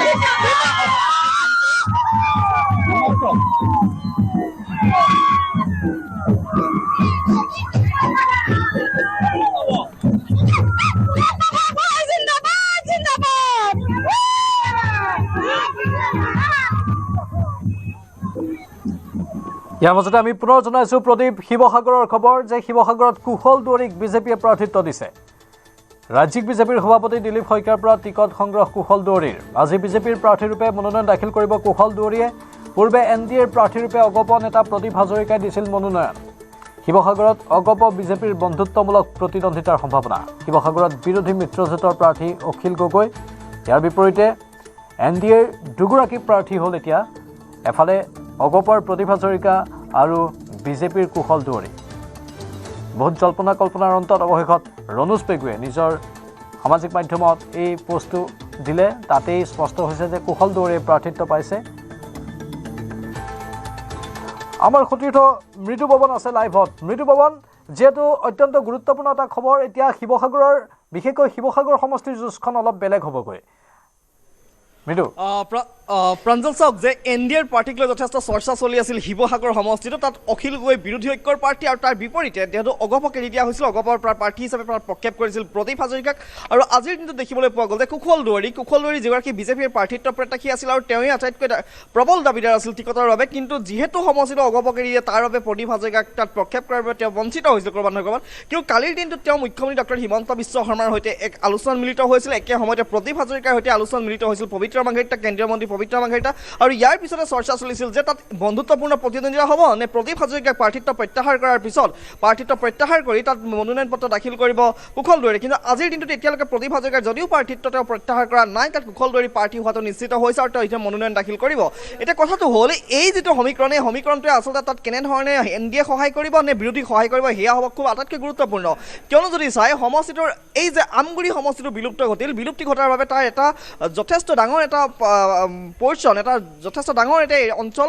সমৰ্থক ইয়াৰ মাজতে আমি পুনৰ জনাইছোঁ প্ৰদীপ শিৱসাগৰৰ খবৰ যে শিৱসাগৰত কুশল দুৱৰীক বিজেপিয়ে প্ৰাৰ্থিত্ব দিছে ৰাজ্যিক বিজেপিৰ সভাপতি দিলীপ শইকীয়াৰ পৰা টিকট সংগ্ৰহ কুশল দুৱৰীৰ আজি বিজেপিৰ প্ৰাৰ্থীৰূপে মনোনয়ন দাখিল কৰিব কুশল দুৱৰীয়ে পূৰ্বে NDAৰ প্ৰাৰ্থীৰূপে অগপ নেতা প্ৰদীপ হাজৰিকাই দিছিল মনোনয়ন শিৱসাগৰত অগপ বিজেপিৰ বন্ধুত্বমূলক প্ৰতিদ্বন্দ্বিতাৰ সম্ভাৱনা শিৱসাগৰত বিৰোধী মিত্ৰজোঁটৰ প্ৰাৰ্থী অখিল গগৈ ইয়াৰ বিপৰীতে NDAৰ দুগৰাকী প্ৰাৰ্থী হ'ল এতিয়া এফালে অগপৰ প্ৰদীপ হাজৰিকা আৰু বিজেপিৰ কুশল দুৱৰী বহুত জল্পনা কল্পনাৰ অন্তত অৱশেষত ৰণোজ পেগুৱে নিজৰ সামাজিক মাধ্যমত এই পোষ্টটো দিলে তাতেই স্পষ্ট হৈছে যে কুশল দুৱৰীয়ে প্ৰাৰ্থিত্ব পাইছে আমাৰ সতীৰ্থ মৃদু পৱন আছে লাইভত মৃদু পৱন যেহেতু অত্যন্ত গুৰুত্বপূৰ্ণ এটা খবৰ এতিয়া শিৱসাগৰৰ বিশেষকৈ শিৱসাগৰ সমষ্টিৰ যুঁজখন অলপ বেলেগ হ'বগৈ মৃদু প্ৰাঞ্জল চাওক যে NDAৰ পাৰ্টিক লৈ যথেষ্ট চৰ্চা চলি আছিল শিৱসাগৰ সমষ্টিটো তাত অখিল গগৈ বিৰোধী ঐক্যৰ পাৰ্টি আৰু তাৰ বিপৰীতে যিহেতু অগপক এৰি দিয়া হৈছিল অগপৰ প্ৰাৰ্থী হিচাপে প্ৰক্ষেপ কৰিছিল প্ৰদীপ হাজৰিকাক আৰু আজিৰ দিনটোত দেখিবলৈ পোৱা গ'ল যে কুশল দুৱৰী যিগৰাকী বিজেপিৰ প্ৰাৰ্থিত্ব প্ৰত্যাশী আছিল আৰু তেওঁই আটাইতকৈ প্ৰবল দাবীদাৰ আছিল টিকটৰ বাবে কিন্তু যিহেতু সমষ্টিটো অগপক এৰি দিয়ে তাৰ বাবে প্ৰদীপ হাজৰিকাক তাত প্ৰক্ষেপ কৰাৰ বাবে তেওঁ বঞ্চিত হৈছিল ক'ৰবাত নহয় ক'ৰবাত কিন্তু কালিৰ দিনটোত তেওঁ মুখ্যমন্ত্ৰী ডক্টৰ হিমন্ত বিশ্ব শৰ্মাৰ সৈতে এক আলোচনাত মিলিত হৈছিল একে সময়তে প্ৰদীপ হাজৰিকাৰ সৈতে আলোচনাত মিলিত হৈছিল পবিত্ৰ মাৰ্ঘেৰিটা কেন্দ্ৰীয় মন্ত্ৰী পবিত্ৰ মাৰ্ঘেৰিটা আৰু ইয়াৰ পিছতে চৰ্চা চলিছিল যে তাত বন্ধুত্বপূৰ্ণ প্ৰতিদ্বন্দ্বিতা হ'ব নে প্ৰদীপ হাজৰিকাক প্ৰাৰ্থিত্ব প্ৰত্যাহাৰ কৰাৰ পিছত প্ৰাৰ্থিত্ব প্ৰত্যাহাৰ কৰি তাত মনোনয়ন পত্ৰ দাখিল কৰিব কুশল দুৱৰী কিন্তু আজিৰ দিনটোত এতিয়ালৈকে প্ৰদীপ হাজৰিকাৰ যদিও প্ৰাৰ্থিত্ব তেওঁ প্ৰত্যাহাৰ কৰা নাই তাত কুশল দুৱৰী প্ৰাৰ্থী হোৱাটো নিশ্চিত হৈছে আৰু তেওঁ এতিয়া মনোনয়ন দাখিল কৰিব এতিয়া কথাটো হ'ল এই যিটো সমীকৰণ এই সমীকৰণটোৱে আচলতে তাত কেনেধৰণে NDA সহায় কৰিব নে বিৰোধীক সহায় কৰিব সেয়া হ'ব খুব আটাইতকৈ গুৰুত্বপূৰ্ণ কিয়নো যদি চাই সমষ্টিটোৰ এই যে আমগুৰি সমষ্টিটো বিলুপ্তি ঘটাৰ বাবে তাৰ এটা যথেষ্ট ডাঙৰ এটা পৰ্যন এটা যথেষ্ট ডাঙৰ এটা অঞ্চল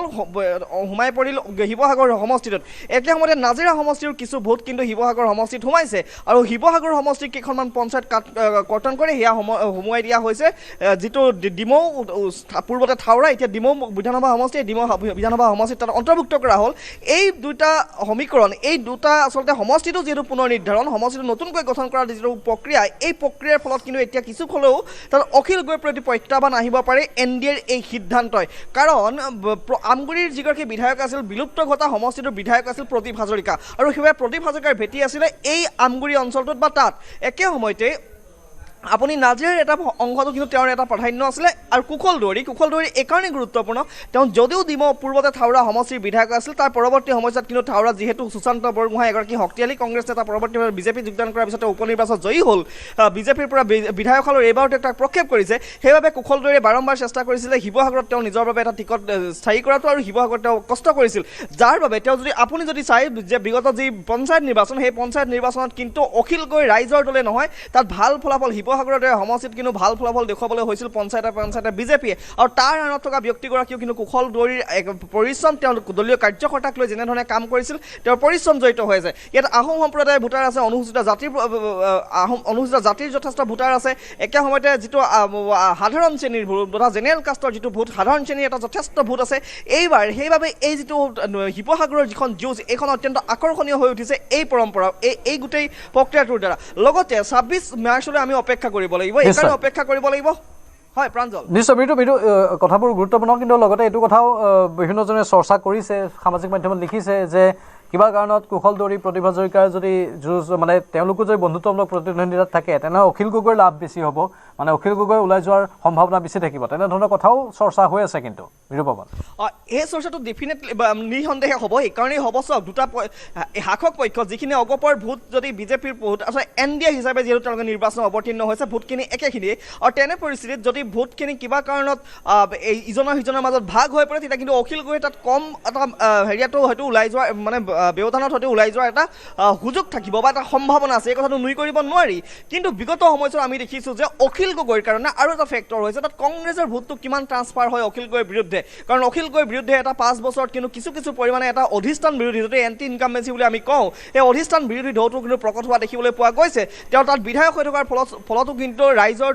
সোমাই পৰিল শিৱসাগৰ সমষ্টিটোত একে সময়তে নাজিৰা সমষ্টিৰ কিছু ভোট কিন্তু শিৱসাগৰ সমষ্টিত সোমাইছে আৰু শিৱসাগৰ সমষ্টিৰ কেইখনমান পঞ্চায়ত কৰ্তন কৰি সেয়া সোমোৱাই দিয়া হৈছে যিটো ডিমৌ পূৰ্বতে থাওৰা এতিয়া ডিমৌ বিধানসভা সমষ্টি ডিমৌ বিধানসভা সমষ্টিত তাত অন্তৰ্ভুক্ত কৰা হ'ল এই দুটা সমীকৰণ এই দুটা আচলতে সমষ্টিটো যিহেতু পুনৰ নিৰ্ধাৰণ সমষ্টিটো নতুনকৈ গঠন কৰাৰ যিটো প্ৰক্ৰিয়া এই প্ৰক্ৰিয়াৰ ফলত কিন্তু এতিয়া কিছু হ'লেও তাত অখিল গগৈৰ প্ৰতি প্ৰত্যাহ্বান আহিব পাৰে NDAৰ এই সিদ্ধান্তই কাৰণ আমগুৰিৰ যিগৰাকী বিধায়ক আছিল বিলুপ্ত ঘটা সমষ্টিটোৰ বিধায়ক আছিল প্ৰদীপ হাজৰিকা আৰু সেইবাবে প্ৰদীপ হাজৰিকাৰ ভেটি আছিলে এই আমগুৰি অঞ্চলটোত বা তাত একে সময়তে আপুনি নাজিৰাৰ এটা অংশটো কিন্তু তেওঁৰ এটা প্ৰাধান্য আছিলে আৰু কুশল দুৱাৰী এইকাৰণেই গুৰুত্বপূৰ্ণ তেওঁ যদিও পূৰ্বতে থাওৰা সমষ্টিৰ বিধায়ক আছিল তাৰ পৰৱৰ্তী সময়ছোৱাত কিন্তু থাওৰা যিহেতু সুশান্ত বৰগোহাঁই এগৰাকী শক্তিশালী কংগ্ৰেছ নেতা পৰৱৰ্তীভাৱে বিজেপি যোগদান কৰাৰ পিছতে উপ নিৰ্বাচনত জয়ী হ'ল বিজেপিৰ পৰা বিধায়কসকলৰ এইবাৰতে তাক প্ৰক্ষেপ কৰিছে সেইবাবে কুশল দুৱাৰীয়ে বাৰম্বাৰ চেষ্টা কৰিছিলে শিৱসাগৰত তেওঁ নিজৰ বাবে এটা টিকট স্থায়ী কৰাটো আৰু শিৱসাগৰত তেওঁ কষ্ট কৰিছিল যাৰ বাবে তেওঁ আপুনি যদি চাই যে বিগত যি পঞ্চায়ত নিৰ্বাচন সেই পঞ্চায়ত নিৰ্বাচনত কিন্তু অখিল গগৈ ৰাইজৰ দলে নহয় তাত ভাল ফলাফল শিৱসাগৰৰ দৰে সমষ্টিত কিন্তু ভাল ফলাফল দেখুৱাবলৈ হৈছিল পঞ্চায়তে বিজেপিয়ে আৰু তাৰ আঁৰত থকা ব্যক্তিগৰাকীও কিন্তু কুশল দুৱাৰীৰ পৰিশ্ৰম তেওঁ দলীয় কাৰ্যকৰ্তাক লৈ যেনেধৰণে কাম কৰিছিল তেওঁৰ পৰিশ্ৰম জড়িত হৈ আছে ইয়াত আহোম সম্প্ৰদায়ৰ ভোটাৰ আছে অনুসূচিত জাতিৰ যথেষ্ট ভোটাৰ আছে একে সময়তে যিটো সাধাৰণ শ্ৰেণীৰ ভোট তথা জেনেৰেল কাষ্টৰ যিটো ভোট সাধাৰণ শ্ৰেণীৰ এটা যথেষ্ট ভোট আছে এইবাৰ সেইবাবে এই যিটো শিৱসাগৰৰ যিখন যুঁজ এইখন অত্যন্ত আকৰ্ষণীয় হৈ উঠিছে এই পৰম্পৰা এই গোটেই প্ৰক্ৰিয়াটোৰ দ্বাৰা লগতে ২৬ মাৰ্চলৈ আমি অপেক্ষা কৰিব লাগিব এইকাৰণে অপেক্ষা কৰিব লাগিব হয় প্ৰাঞ্জল নিশ্চয় মৃদু কথাবোৰ গুৰুত্বপূৰ্ণ কিন্তু লগতে এইটো কথাও বিভিন্নজনে চৰ্চা কৰিছে সামাজিক মাধ্যমত লিখিছে যে কিবা কাৰণত কুশল দুৱাৰী প্ৰতিভা হাজৰিকাৰ যদি যুঁজ মানে তেওঁলোকো যদি বন্ধুত্বমূলক প্ৰতিদ্বন্দ্বিতাত থাকে তেনেহ'লে অখিল গগৈৰ লাভ বেছি হ'ব মানে অখিল গগৈ ওলাই যোৱাৰ সম্ভাৱনা বেছি থাকিব তেনেধৰণৰ কথাও চৰ্চা হৈ আছে কিন্তু বিৰূপৱন এই চৰ্চাটো ডেফিনেটলি নিঃসন্দেহে হ'ব এইকাৰণেই হ'ব চাওক দুটা শাসক পক্ষ যিখিনি অগপৰ ভোট যদি বিজেপিৰ ভোট আচলতে NDA হিচাপে যিহেতু তেওঁলোকে নিৰ্বাচনত অৱতীৰ্ণ হৈছে ভোটখিনি একেখিনিয়ে আৰু তেনে পৰিস্থিতিত যদি ভোটখিনি কিবা কাৰণত ইজনৰ সিজনৰ মাজত ভাগ হৈ পৰে তেতিয়া কিন্তু অখিল গগৈ তাত কম এটা হেৰিয়াটো হয়তো ওলাই যোৱা মানে ব্যৱধানত হয়তো ওলাই যোৱাৰ এটা সুযোগ থাকিব বা এটা সম্ভাৱনা আছে এই কথাটো নুই কৰিব নোৱাৰি কিন্তু বিগত সময়ছোৱাত আমি দেখিছোঁ যে অখিল গগৈৰ কাৰণে আৰু এটা ফেক্টৰ হৈছে তাত কংগ্ৰেছৰ ভোটটো কিমান ট্ৰান্সফাৰ হয় অখিল গগৈৰ বিৰুদ্ধে কাৰণ অখিল গগৈৰ বিৰুদ্ধে এটা 5 বছৰত কিন্তু কিছু পৰিমাণে এটা অধিষ্ঠান বিৰোধী যদি এণ্টি ইনকামবেঞ্চি বুলি আমি কওঁ এই অধিষ্ঠান বিৰোধী ঢৌটো কিন্তু প্ৰকট হোৱা দেখিবলৈ পোৱা গৈছে তেওঁ তাত বিধায়ক হৈ থকাৰ ফলতো কিন্তু ৰাইজৰ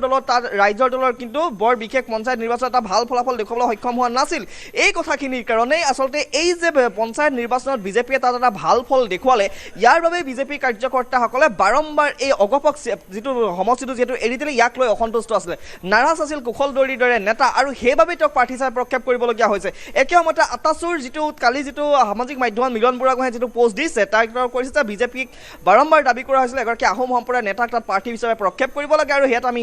দলৰ কিন্তু বৰ বিশেষ পঞ্চায়ত নিৰ্বাচনত এটা ভাল ফলাফল দেখুৱাবলৈ সক্ষম হোৱা নাছিল এই কথাখিনিৰ কাৰণেই আচলতে এই যে পঞ্চায়ত নিৰ্বাচনত বিজেপিয়ে তাত এটা ভাল ফল দেখুৱালে ইয়াৰ বাবে বিজেপি কাৰ্যকৰ্তাসকলে বাৰম্বাৰ এই অগপক যিটো সমষ্টিটো যিহেতু এৰি দিলে ইয়াক লৈ অসন্তুষ্ট আছিলে নাৰাজ আছিল কুশল দুৱাৰীৰ দৰে নেতা আৰু সেইবাবে তেওঁক প্ৰাৰ্থী হিচাপে প্ৰক্ষেপ কৰিবলগীয়া হৈছে একে সময়তে আটাচুৰ কালি যিটো সামাজিক মাধ্যমত মিলন বুঢ়াগোহাঁয়ে যিটো পোষ্ট দিছে তাক কৰিছে যে বিজেপিক বাৰম্বাৰ দাবী কৰা হৈছিলে এগৰাকী আহোম সম্প্ৰদায়ৰ নেতাক তাত প্ৰাৰ্থী হিচাপে প্ৰক্ষেপ কৰিব লাগে আৰু সেয়াত আমি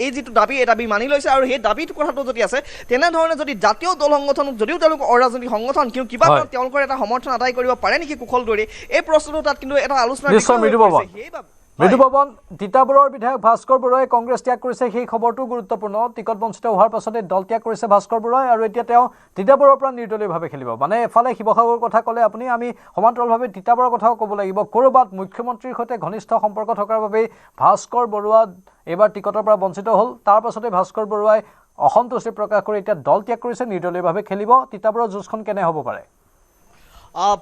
এই যিটো দাবী এই দাবী মানি লৈছে আৰু সেই দাবীটো কথাটো যদি আছে তেনেধৰণে যদি জাতীয় দল সংগঠন যদিও তেওঁলোক অৰাজনৈতিক সংগঠন কিন্তু কিবা তেওঁলোকৰ এটা সমৰ্থন আদায় কৰিব পাৰে নেকি কুশল দুৱাৰী এই প্ৰশ্নটো তাত কিন্তু এটা আলোচনা মৃদুপৱন তিতাবৰৰ বিধায়ক ভাস্কৰ বৰুৱাই কংগ্ৰেছ ত্যাগ কৰিছে সেই খবৰটো গুৰুত্বপূৰ্ণ টিকট বঞ্চিত হোৱাৰ পাছতে দল ত্যাগ কৰিছে ভাস্কৰ বৰুৱাই আৰু এতিয়া তেওঁ তিতাবৰৰ পৰা নিৰ্দলীয়ভাৱে খেলিব মানে এফালে শিৱসাগৰৰ কথা ক'লে আপুনি আমি সমান্তৰালভাৱে তিতাবৰৰ কথাও ক'ব লাগিব ক'ৰবাত মুখ্যমন্ত্ৰীৰ সৈতে ঘনিষ্ঠ সম্পৰ্ক থকাৰ বাবেই ভাস্কৰ বৰুৱা এইবাৰ টিকটৰ পৰা বঞ্চিত হ'ল তাৰ পাছতে ভাস্কৰ বৰুৱাই অসন্তুষ্টি প্ৰকাশ কৰি এতিয়া দল ত্যাগ কৰিছে নিৰ্দলীয়ভাৱে খেলিব তিতাবৰৰ যুঁজখন কেনে হ'ব পাৰে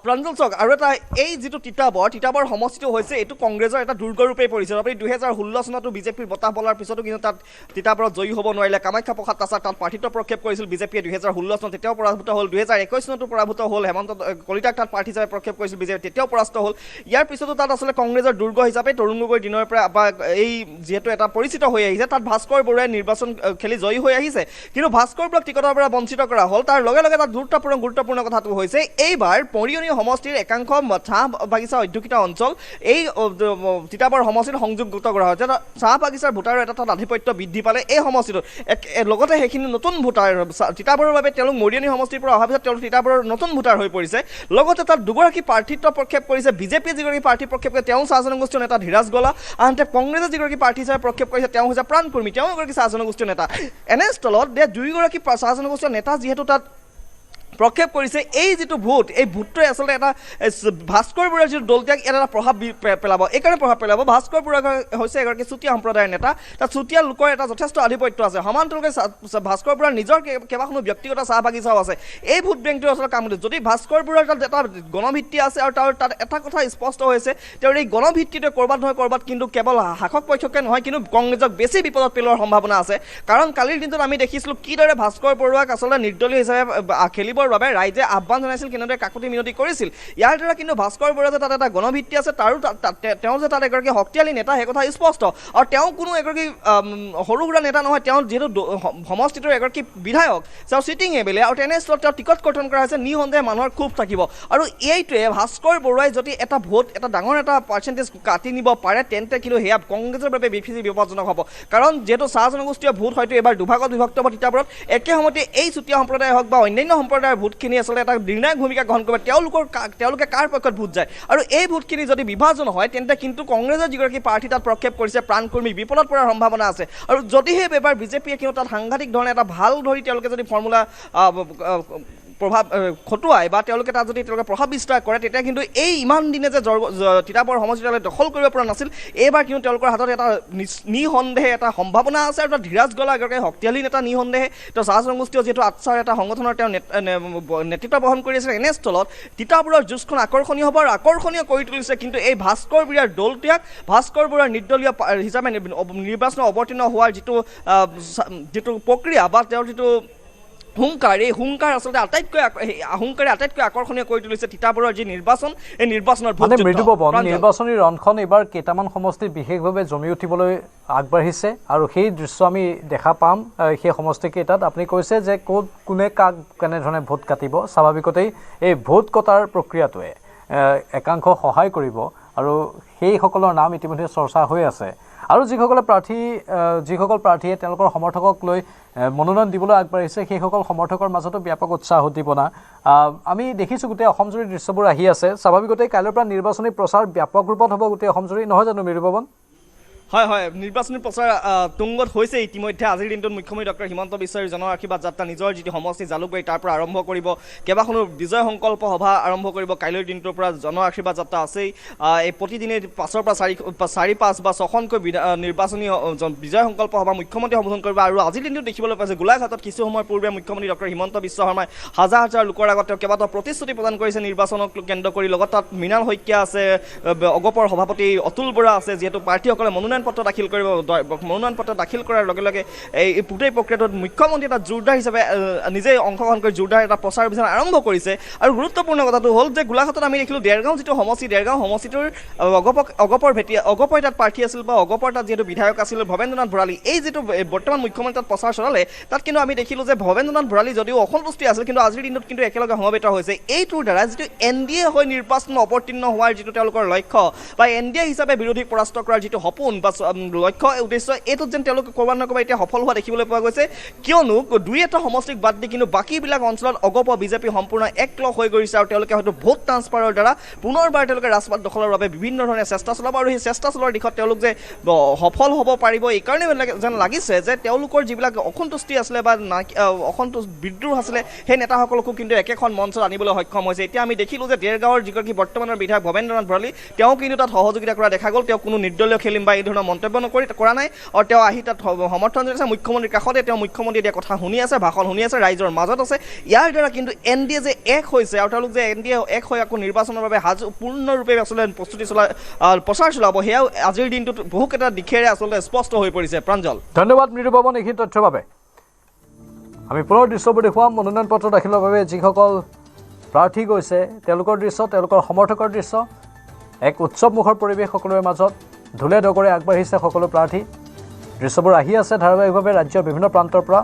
প্ৰাঞ্জল চাওক আৰু এটা এই যিটো তিতাবৰ সমষ্টিটো হৈছে এইটো কংগ্ৰেছৰ এটা দুৰ্গৰূপে পৰিছে আপুনি 2016 চনতো বিজেপিৰ বতাহ বলাৰ পিছতো কিন্তু তাত তিতাবৰত জয়ী হ'ব নোৱাৰিলে কামাখ্যা প্ৰসাদ তাছাক তাত প্ৰাৰ্থিত্ব প্ৰক্ষেপ কৰিছিল বিজেপিয়ে 2016 চনত তেতিয়াও পৰাভূত হ'ল 2021 চনতো পৰাভূত হ'ল হেমন্ত কলিতাক তাত প্ৰাৰ্থী হিচাপে প্ৰক্ষেপ কৰিছিল বিজেপি তেতিয়াও পৰাস্ত হ'ল ইয়াৰ পিছতো তাত আচলতে কংগ্ৰেছৰ দুৰ্গ হিচাপে তৰুণ গগৈৰ দিনৰ পৰা বা এই যিহেতু এটা পৰিচিত হৈ আহিছে তাত ভাস্কৰ বৰুৱাই নিৰ্বাচন খেলি জয়ী হৈ আহিছে কিন্তু ভাস্কৰ বৰুৱাক টিকটৰ পৰা বঞ্চিত কৰা হ'ল তাৰ লগে লগে তাত গুৰুত্বপূৰ্ণ কথাটো হৈছে এইবাৰ পৰিয়নী সমষ্টিৰ একাংশ চাহ বাগিচা অধ্যুষিত অঞ্চল এই তিতাবৰ সমষ্টিত সংযুক্ত কৰা হৈছে চাহ বাগিচাৰ ভোটাৰৰ এটা তাত আধিপত্য বৃদ্ধি পালে এই সমষ্টিটোত লগতে সেইখিনি নতুন ভোটাৰ তিতাবৰৰ বাবে তেওঁলোক মৰিয়নী সমষ্টিৰ পৰা অহাৰ পিছত তেওঁলোক তিতাবৰৰ নতুন ভোটাৰ হৈ পৰিছে লগতে তাত দুগৰাকী প্ৰাৰ্থিত্ব প্ৰক্ষেপ কৰিছে বিজেপিয়ে যিগৰাকী প্ৰাৰ্থী প্ৰক্ষেপ কৰিছে তেওঁ চাহ জনগোষ্ঠীয় নেতা ধীৰাজ গলা আনহাতে কংগ্ৰেছে যিগৰাকী প্ৰাৰ্থী হিচাপে প্ৰক্ষেপ কৰিছে তেওঁ হৈছে প্ৰাণকৰ্মী তেওঁ এগৰাকী চাহ জনগোষ্ঠীয় নেতা এনেস্থলত দুয়োগৰাকী চাহ জনগোষ্ঠীয় নেতা যিহেতু তাত প্ৰক্ষেপ কৰিছে এই যিটো ভোট এই ভোটটোৱে আচলতে এটা ভাস্কৰ বৰুৱাৰ যিটো দল ত্যাগ এটা প্ৰভাৱ পেলাব এইকাৰণে প্ৰভাৱ পেলাব ভাস্কৰ বৰুৱা হৈছে এগৰাকী চুতীয়া সম্প্ৰদায়ৰ নেতা তাত চুতীয়া লোকৰ এটা যথেষ্ট আধিপত্য আছে সমান্তৰালকৈ ভাস্কৰ বৰুৱাৰ নিজৰ কেইবাখনো ব্যক্তিগত চাহ বাগিচাও আছে এই ভোট বেংকটোৰ আচলতে কাম যদি ভাস্কৰ বৰুৱাৰ তাত এটা গণভিত্তি আছে আৰু তাত এটা কথা স্পষ্ট হৈছে তেওঁৰ এই গণভিত্তিটোৱে ক'ৰবাত নহয় ক'ৰবাত কিন্তু কেৱল শাসক পক্ষকে নহয় কিন্তু কংগ্ৰেছক বেছি বিপদত পেলোৱাৰ সম্ভাৱনা আছে কাৰণ কালিৰ দিনটোত আমি দেখিছিলোঁ কিদৰে ভাস্কৰ বৰুৱাক আচলতে নিৰ্দলীয় হিচাপে খেলিব দিবৰ বাবে ৰাইজে আহ্বান জনাইছিল, কেনেদৰে কাকতি মিনতি কৰিছিল। ইয়াৰ দ্বাৰা কিন্তু ভাস্কৰ বৰুৱা যে তাত এটা গণভিত্তি আছে, তাৰো তেওঁ যে তাত এগৰাকী শক্তিশালী নেতা সেই কথা স্পষ্ট। আৰু তেওঁ কোনো এগৰাকী সৰু সুৰা নেতা নহয়, তেওঁ যিহেতু সমষ্টিটোৰ এগৰাকী বিধায়ক, তেওঁ চিটিং এমএলএ, আৰু তেনেস্থলত তেওঁ টিকট কৰ্তন কৰা হৈছে, নিঃসন্দেহে মানুহৰ ক্ষোভ থাকিব। আৰু এইটোৱে ভাস্কৰ বৰুৱাই যদি এটা ভোট, এটা ডাঙৰ এটা পাৰ্চেণ্টেজ কাটি নিব পাৰে, তেন্তে কিন্তু সেয়া কংগ্ৰেছৰ বাবে বেছি বিপদজনক হ'ব। কাৰণ যিহেতু চাহ জনগোষ্ঠীয় ভোট হয়তো এবাৰ দুভাগত বিভক্ত হ'ব তিতাবৰত, একে সময়তে এই চুতীয়া সম্প্ৰদায় হওক বা অন্যান্য সম্প্ৰদায়ৰ ভোটখিনি আচলতে এটা নিৰ্ণায়ক ভূমিকা গ্ৰহণ কৰিব, তেওঁলোকে কাৰ পক্ষত ভোট যায়। আৰু এই ভোটখিনি যদি বিভাজন হয়, তেন্তে কিন্তু কংগ্ৰেছৰ যিগৰাকী প্ৰাৰ্থী তাত প্ৰক্ষেপ কৰিছে প্ৰাণকৰ্মী বিপদত পৰাৰ সম্ভাৱনা আছে। আৰু যদিহে এবাৰ বিজেপিয়ে কিন্তু তাত সাংঘাতিক ধৰণে এটা ভাল ধৰি তেওঁলোকে যদি ফৰ্মুলা প্ৰভাৱ খটুৱাই বা তেওঁলোকে তাত যদি প্ৰভাৱ বিস্তাৰ কৰে, তেতিয়া কিন্তু এই ইমান দিনে যে তিতাবৰ সমষ্টিলৈ দখল কৰিব পৰা নাছিল, এইবাৰ কিন্তু তেওঁলোকৰ হাতত এটা নিঃসন্দেহে এটা সম্ভাৱনা আছে। আৰু এটা ধীৰাজ গলা এগৰাকী শক্তিশালী নেতা, নিঃসন্দেহে তেওঁ চাহ জনগোষ্ঠীয় যিহেতু আচ্ছাৰ এটা সংগঠনৰ তেওঁ নেতৃত্ব বহন কৰি আছে, এনেস্থলত তিতাবৰৰ যুঁজখন আকৰ্ষণীয় হ'ব। আৰু আকৰ্ষণীয় কৰি তুলিছে কিন্তু এই ভাস্কৰ বৰুৱাৰ দলত্যাগ, ভাস্কৰ বৰুৱাৰ নিৰ্দলীয় হিচাপে নিৰ্বাচনত অৱতীৰ্ণ হোৱাৰ যিটো প্ৰক্ৰিয়া বা তেওঁৰ যিটো হুংকাৰ, এই হুংকাৰ আচলতে আটাইতকৈ আকৰ্ষণীয় কৰি তুলিছে তিতাবৰৰ যি নিৰ্বাচন, এই নিৰ্বাচনৰ নিৰ্বাচনী ৰণখন এইবাৰ কেইটামান সমষ্টিত বিশেষভাৱে জমি উঠিবলৈ আগবাঢ়িছে। আৰু সেই দৃশ্য আমি দেখা পাম সেই সমষ্টিকেইটাত। আপুনি কৈছে যে ক'ত কোনে কাক কেনেধৰণে ভোট কাটিব, স্বাভাৱিকতেই এই ভোট কটাৰ প্ৰক্ৰিয়াটোৱে একাংশ সহায় কৰিব। আৰু সেইসকলৰ নাম ইতিমধ্যে চৰ্চা হৈ আছে। আৰু যিসকল প্ৰাৰ্থীয়ে তেওঁলোকৰ সমৰ্থকক লৈ মনোনয়ন দিবলৈ আগবাঢ়িছে, সেইসকল সমৰ্থকৰ মাজতো ব্যাপক উৎসাহ উদ্দীপনা আমি দেখিছোঁ। গোটেই অসমজুৰি দৃশ্যবোৰ আহি আছে। স্বাভাৱিকতেই কাইলৈৰ পৰা নিৰ্বাচনী প্ৰচাৰ ব্যাপক ৰূপত হ'ব গোটেই অসমজুৰি, নহয় জানো মৃদু পৱন? হয়, নিৰ্বাচনী প্ৰচাৰ তুংগত হৈছে ইতিমধ্যে। আজিৰ দিনটোত মুখ্যমন্ত্ৰী ডক্টৰ হিমন্ত বিশ্ব শৰ্মাই জন আশীৰ্বাদ যাত্ৰা নিজৰ যিটো সমষ্টি জালুকবাৰী তাৰ পৰা আৰম্ভ কৰিব, কেইবাখনো বিজয় সংকল্প সভা আৰম্ভ কৰিব। কাইলৈৰ দিনটোৰ পৰা জন আশীৰ্বাদ যাত্ৰা আছেই। এই প্ৰতিদিনে 5ৰ পৰা 4-5 বা 6খনকৈ নিৰ্বাচনী বিজয় সংকল্প সভা মুখ্যমন্ত্ৰী সম্বোধন কৰিব। আৰু আজিৰ দিনটোত দেখিবলৈ পাইছে গোলাঘাটত কিছু সময়ৰ পূৰ্বে মুখ্যমন্ত্ৰী ডক্টৰ হিমন্ত বিশ্ব শৰ্মাই হাজাৰ হাজাৰ লোকৰ আগত তেওঁ কেইবাটাও প্ৰতিশ্ৰুতি প্ৰদান কৰিছে নিৰ্বাচনক কেন্দ্ৰ কৰি। লগত তাত মৃণাল শইকীয়া আছে, অগপৰ সভাপতি অতুল বৰা আছে। যিহেতু প্ৰাৰ্থীসকলে মনোনয়ন পত্ৰ দাখিল কৰিব, মনোনয়ন পত্ৰ দাখিল কৰাৰ লগে লগে এই গোটেই প্ৰক্ৰিয়াটোত মুখ্যমন্ত্ৰী এটা জোৰদাৰ হিচাপে নিজেই অংশগ্ৰহণ কৰি জোৰদাৰ এটা প্ৰচাৰ অভিযান আৰম্ভ কৰিছে। আৰু গুৰুত্বপূৰ্ণ কথাটো হ'ল যে গোলাঘাটত আমি দেখিলোঁ দেৰগাঁও যিটো সমষ্টি, দেৰগাঁও সমষ্টিটোৰ অগপৰ তাত প্ৰাৰ্থী আছিল বা অগপৰ তাত যিহেতু বিধায়ক আছিল ভৱেন্দ্ৰনাথ ভৰালী। এই যিটো বৰ্তমান মুখ্যমন্ত্ৰী তাত প্ৰচাৰ চলালে, তাত কিন্তু আমি দেখিলোঁ যে ভৱেন্দ্ৰনাথ ভৰালী যদিও অসন্তুষ্টি আছিল, কিন্তু আজিৰ দিনত কিন্তু একেলগে সমবেত হৈছে। এইটোৰ দ্বাৰা যিটো NDA হৈ নিৰ্বাচন অৱতীৰ্ণ হোৱাৰ যিটো তেওঁলোকৰ লক্ষ্য বা NDA হিচাপে বিৰোধীক পৰাস্ত কৰাৰ যিটো সপোন বা লক্ষ্য উদ্দেশ্য, এইটোত যেন তেওঁলোকে ক'ৰবাত নক'ৰবাত এতিয়া সফল হোৱা দেখিবলৈ পোৱা গৈছে। কিয়নো 2-এটা সমষ্টিক বাদ দি কিন্তু বাকীবিলাক অঞ্চলত অগপ বিজেপি সম্পূৰ্ণ একলগ হৈ গৈছে। আৰু তেওঁলোকে হয়তো ভোট ট্ৰান্সফাৰৰ দ্বাৰা পুনৰবাৰ তেওঁলোকে ৰাজপাট দখলৰ বাবে বিভিন্ন ধৰণে চেষ্টা চলাব। আৰু সেই চেষ্টা চলোৱাৰ দিশত তেওঁলোক যে সফল হ'ব পাৰিব, এইকাৰণে যেন লাগিছে যে তেওঁলোকৰ যিবিলাক অসন্তুষ্টি আছিলে বা বিদ্ৰোহ আছিলে, সেই নেতাসকলকো কিন্তু একেখন মঞ্চত আনিবলৈ সক্ষম হৈছে। এতিয়া আমি দেখিলোঁ যে দেৰগাঁৱৰ যিগৰাকী বৰ্তমানৰ বিধায়ক ভৱেন্দ্ৰনাথ ভৰালী, তেওঁ কিন্তু তাত সহযোগিতা কৰা দেখা গ'ল। তেওঁ কোনো নিৰ্দলীয় খেলিম বা এই ধৰণৰ মন্তব্য কৰা নাই। আৰু তেওঁ আহি তাত সমৰ্থন জনাইছে মুখ্যমন্ত্ৰীৰ কাষতে। তেওঁ মুখ্যমন্ত্ৰীয়ে দিয়া কথা শুনি আছে, ভাষণ শুনি আছে, ৰাইজৰ মাজত আছে। ইয়াৰ দ্বাৰা কিন্তু NDA যে এক হৈছে আৰু তেওঁলোক যে NDA এক হৈ আকৌ নিৰ্বাচনৰ বাবে পূৰ্ণৰূপে আচলতে প্ৰচাৰ চলাব, সেয়াও আজিৰ দিনটোত বহুকেইটা দিশেৰে আচলতে স্পষ্ট হৈ পৰিছে। প্ৰাঞ্জল, ধন্যবাদ মৃদু পৱন এইখিনি তথ্যৰ বাবে। আমি পুনৰ দৃশ্যবোৰ দেখুৱাম। মনোনয়ন পত্ৰ দাখিলৰ বাবে যিসকল প্ৰাৰ্থী গৈছে তেওঁলোকৰ দৃশ্য, তেওঁলোকৰ সমৰ্থকৰ দৃশ্য। এক উৎসৱমুখৰ পৰিৱেশ সকলোৰে মাজত, ঢোলে ডগৰে আগবাঢ়িছে সকলো প্ৰাৰ্থী। দৃশ্যবোৰ আহি আছে ধাৰাবাহিকভাৱে ৰাজ্যৰ বিভিন্ন প্ৰান্তৰ পৰা।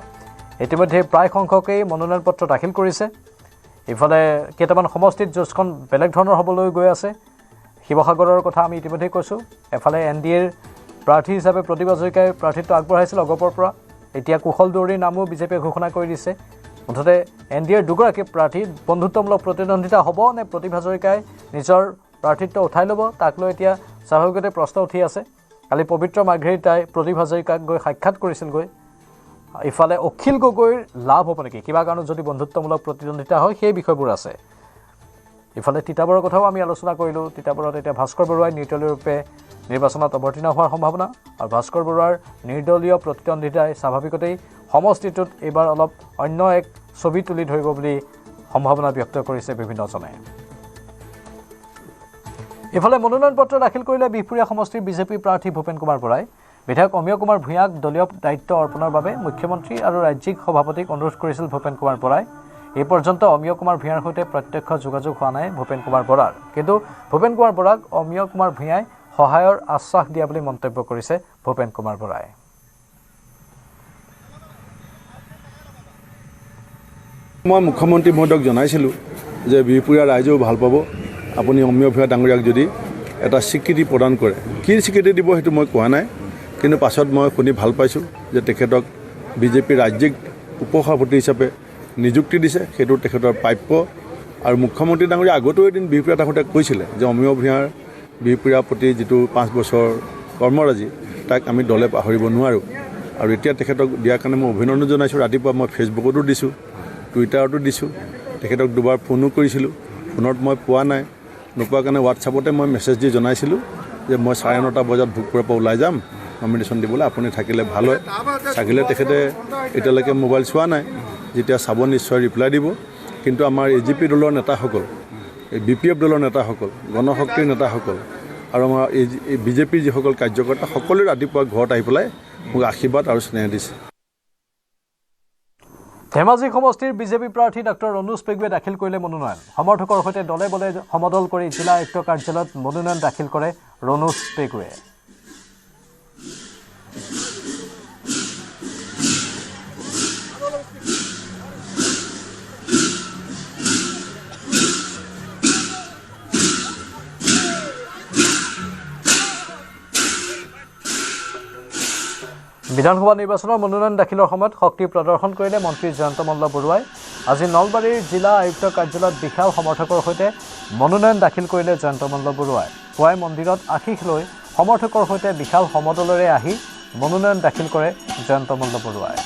ইতিমধ্যে প্ৰায় সংখ্যকেই মনোনয়ন পত্ৰ দাখিল কৰিছে। ইফালে কেইটামান সমষ্টিত যুঁজখন বেলেগ ধৰণৰ হ'বলৈ গৈ আছে। শিৱসাগৰৰ কথা আমি ইতিমধ্যেই কৈছোঁ। এফালে NDAৰ প্ৰাৰ্থী হিচাপে প্ৰদীপ হাজৰিকাই প্ৰাৰ্থিত্ব আগবঢ়াইছিল অগপৰ পৰা। এতিয়া কুশল দুৱৰীৰ নামো বিজেপিয়ে ঘোষণা কৰি দিছে। মুঠতে NDAৰ দুগৰাকী প্ৰাৰ্থী বন্ধুত্বমূলক প্ৰতিদ্বন্দ্বিতা হ'ব নে প্ৰদীপ হাজৰিকাই নিজৰ প্ৰাৰ্থিত্ব উঠাই ল'ব, তাক লৈ এতিয়া স্বাভাৱিকতে প্ৰশ্ন উঠি আছে। কালি পবিত্ৰ মাৰ্ঘেৰিটাই প্ৰদীপ হাজৰিকাক গৈ সাক্ষাৎ কৰিছিলগৈ। ইফালে অখিল গগৈৰ লাভ হ'ব নেকি কিবা কাৰণত যদি বন্ধুত্বমূলক প্ৰতিদ্বন্দ্বিতা হয়, সেই বিষয়বোৰ আছে। ইফালে তিতাবৰৰ কথাও আমি আলোচনা কৰিলোঁ। তিতাবৰত এতিয়া ভাস্কৰ বৰুৱাই নিৰ্দলীয়ৰূপে নিৰ্বাচনত অৱতীৰ্ণ হোৱাৰ সম্ভাৱনা। আৰু ভাস্কৰ বৰুৱাৰ নিৰ্দলীয় প্ৰতিদ্বন্দ্বিতাই স্বাভাৱিকতেই সমষ্টিটোত এইবাৰ অলপ অন্য এক ছবি তুলি ধৰিব বুলি সম্ভাৱনা ব্যক্ত কৰিছে বিভিন্নজনে। ইফালে মনোনয়ন পত্ৰ দাখিল কৰিলে বিহপুৰীয়া সমষ্টিৰ বিজেপি প্ৰাৰ্থী ভূপেন কুমাৰ বৰাই। বিধায়ক অমীয় কুমাৰ ভূঞাক দলীয় দায়িত্ব অৰ্পণৰ বাবে মুখ্যমন্ত্ৰী আৰু ৰাজ্যিক সভাপতিক অনুৰোধ কৰিছিল ভূপেন কুমাৰ বৰাই। এই পৰ্যন্ত অমিয় কুমাৰ ভূঞাৰ সৈতে প্ৰত্যক্ষ যোগাযোগ হোৱা নাই ভূপেন কুমাৰ বৰাৰ। কিন্তু ভূপেন কুমাৰ বৰাক অমিয় কুমাৰ ভূঞাই সহায়ৰ আশ্বাস দিয়া বুলি মন্তব্য কৰিছে ভূপেন কুমাৰ বৰাই। মই মুখ্যমন্ত্ৰী মহোদয়ক জনাইছিলোঁ যে বিহপুৰীয়া ৰাইজেও ভাল পাব আপুনি অমিয় ভূঞা ডাঙৰীয়াক যদি এটা স্বীকৃতি প্ৰদান কৰে। কি স্বীকৃতি দিব সেইটো মই কোৱা নাই, কিন্তু পাছত মই শুনি ভাল পাইছোঁ যে তেখেতক বিজেপিৰ ৰাজ্যিক উপসভাপতি হিচাপে নিযুক্তি দিছে, সেইটো তেখেতৰ প্ৰাপ্য। আৰু মুখ্যমন্ত্ৰী ডাঙৰীয়া আগতেও এদিন বিহপুৰীয়াত আহোঁতে কৈছিলে যে অমিয় ভূঞাৰ বিহপুৰীয়াৰ প্ৰতি যিটো 5 বছৰ কৰ্মৰাজি তাক আমি দলে পাহৰিব নোৱাৰোঁ। আৰু এতিয়া তেখেতক দিয়াৰ কাৰণে মই অভিনন্দন জনাইছোঁ। ৰাতিপুৱা মই ফেচবুকতো দিছোঁ, টুইটাৰতো দিছোঁ, তেখেতক দুবাৰ ফোনো কৰিছিলোঁ, ফোনত মই পোৱা নাই, নোপোৱাৰ কাৰণে হোৱাটছআপতে মই মেছেজ দি জনাইছিলোঁ যে মই 9:30 বজাত ভোগপুৰৰ পৰা ওলাই যাম নমিনেশ্যন দিবলৈ, আপুনি থাকিলে ভাল হয়। থাকিলে তেখেতে এতিয়ালৈকে মোবাইল চোৱা নাই, যেতিয়া চাব নিশ্চয় ৰিপ্লাই দিব। কিন্তু আমাৰ AGP দলৰ নেতাসকল, BPF দলৰ নেতাসকল, গণশক্তিৰ নেতাসকল আৰু আমাৰ বিজেপিৰ যিসকল কাৰ্যকৰ্তা সকলোৱে ৰাতিপুৱা ঘৰত আহি পেলাই মোক আশীৰ্বাদ আৰু স্নেহ দিছে। ধেমাজি সমষ্টিৰ বিজেপি প্ৰাৰ্থী ডক্টৰ ৰণোজ পেগুৱে দাখিল কৰিলে মনোনয়ন। সমৰ্থকৰ সৈতে দলে বলে সমদল কৰি জিলা আয়ুক্ত কাৰ্যালয়ত মনোনয়ন দাখিল কৰে ৰণোজ পেগুৱে। বিধানসভা নিৰ্বাচনৰ মনোনয়ন দাখিলৰ সময়ত শক্তি প্ৰদৰ্শন কৰিলে মন্ত্ৰী জয়ন্ত মল্ল বৰুৱাই। আজি নলবাৰীৰ জিলা আয়ুক্ত কাৰ্যালয়ত বিশাল সমৰ্থকৰ সৈতে মনোনয়ন দাখিল কৰিলে জয়ন্ত মল্ল বৰুৱাই। পুৱাই মন্দিৰত আশীষ লৈ সমৰ্থকৰ সৈতে বিশাল সমদলেৰে আহি মনোনয়ন দাখিল কৰে জয়ন্ত মল্ল বৰুৱাই।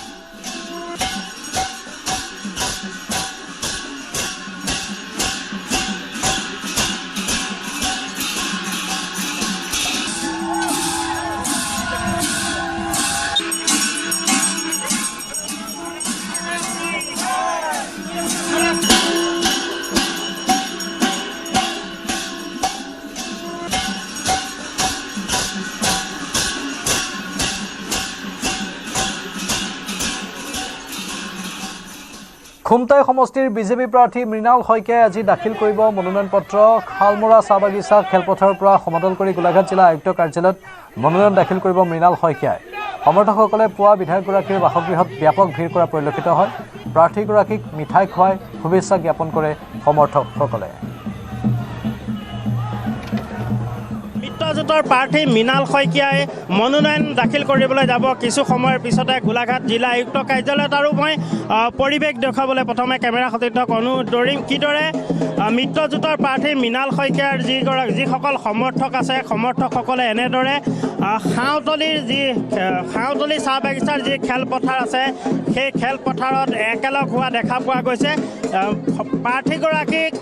খুমটাই সমষ্টিৰ বিজেপি প্ৰাৰ্থী মৃণাল শইকীয়াই আজি দাখিল কৰিব মনোনয়ন পত্ৰ। শালমৰা চাহ বাগিচা খেলপথাৰৰ পৰা সমদল কৰি গোলাঘাট জিলা আয়ুক্ত কাৰ্যালয়ত মনোনয়ন দাখিল কৰিব মৃণাল শইকীয়াই। সমৰ্থকসকলে পুৱা বিধায়কগৰাকীৰ বাসগৃহত ব্যাপক ভিৰ কৰা পৰিলক্ষিত হয়। প্ৰাৰ্থীগৰাকীক মিঠাই খুৱাই শুভেচ্ছা জ্ঞাপন কৰে সমৰ্থকসকলে। মিত্ৰজোঁটৰ প্ৰাৰ্থী মৃণাল শইকীয়াই মনোনয়ন দাখিল কৰিবলৈ যাব কিছু সময়ৰ পিছতে গোলাঘাট জিলা আয়ুক্ত কাৰ্যালয়ত। আৰু মই পৰিৱেশ দেখুৱাবলৈ প্ৰথমে কেমেৰা সতীৰ্থক অনুৰোধ কৰিম কিদৰে মিত্ৰজোঁটৰ প্ৰাৰ্থী মৃণাল শইকীয়াৰ যিসকল সমৰ্থক আছে, সমৰ্থকসকলে এনেদৰে হাউতলি চাহ বাগিচাৰ যি খেলপথাৰ আছে সেই খেলপথাৰত একেলগ হোৱা দেখা পোৱা গৈছে। প্ৰাৰ্থীগৰাকীক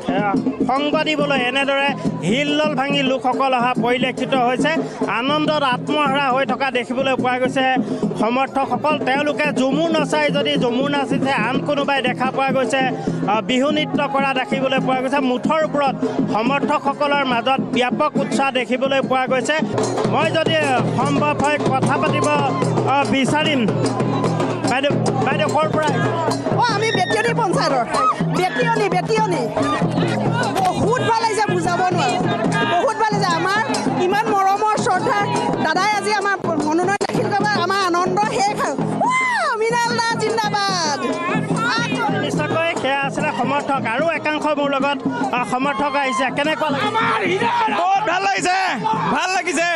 সংগ দিবলৈ এনেদৰে হিলদল ভাঙি লোকসকল অহা পৰিলক্ষিত হৈছে। আনন্দত আত্মহাৰা হৈ থকা দেখিবলৈ পোৱা গৈছে সমৰ্থকসকল। তেওঁলোকে ঝুমুৰ নচাই যদি ঝুমুৰ নাচিছে, আন কোনোবাই দেখা পোৱা গৈছে বিহু নৃত্য কৰা দেখিবলৈ পোৱা গৈছে। মুঠৰ ওপৰত সমৰ্থকসকলৰ মাজত ব্যাপক উৎসাহ দেখিবলৈ পোৱা গৈছে। মই যদি সম্ভৱ হয় কথা পাতিব বিচাৰিম। বাইদেউ ক'ৰ পৰা? আমি বেটিয়নী পঞ্চায়তৰ বেটিয়নী বহুত ভাল লাগিছে, বুজাব নোৱাৰো। বহুত ভাল লাগিছে। আমাৰ ইমান মৰমৰ শ্ৰদ্ধা দাদাই আজি আমাৰ মনোনয়ন দাখিল কৰিব, আমাৰ আনন্দ শেষ। মৃণাল দা জিন্দাবাদ। নিশ্চয়কৈ সেয়া আছিলে সমৰ্থক। আৰু একাংশ মোৰ লগত সমৰ্থক আহিছে। কেনেকুৱা লাগিছে? বহুত ভাল লাগিছে, ভাল লাগিছে।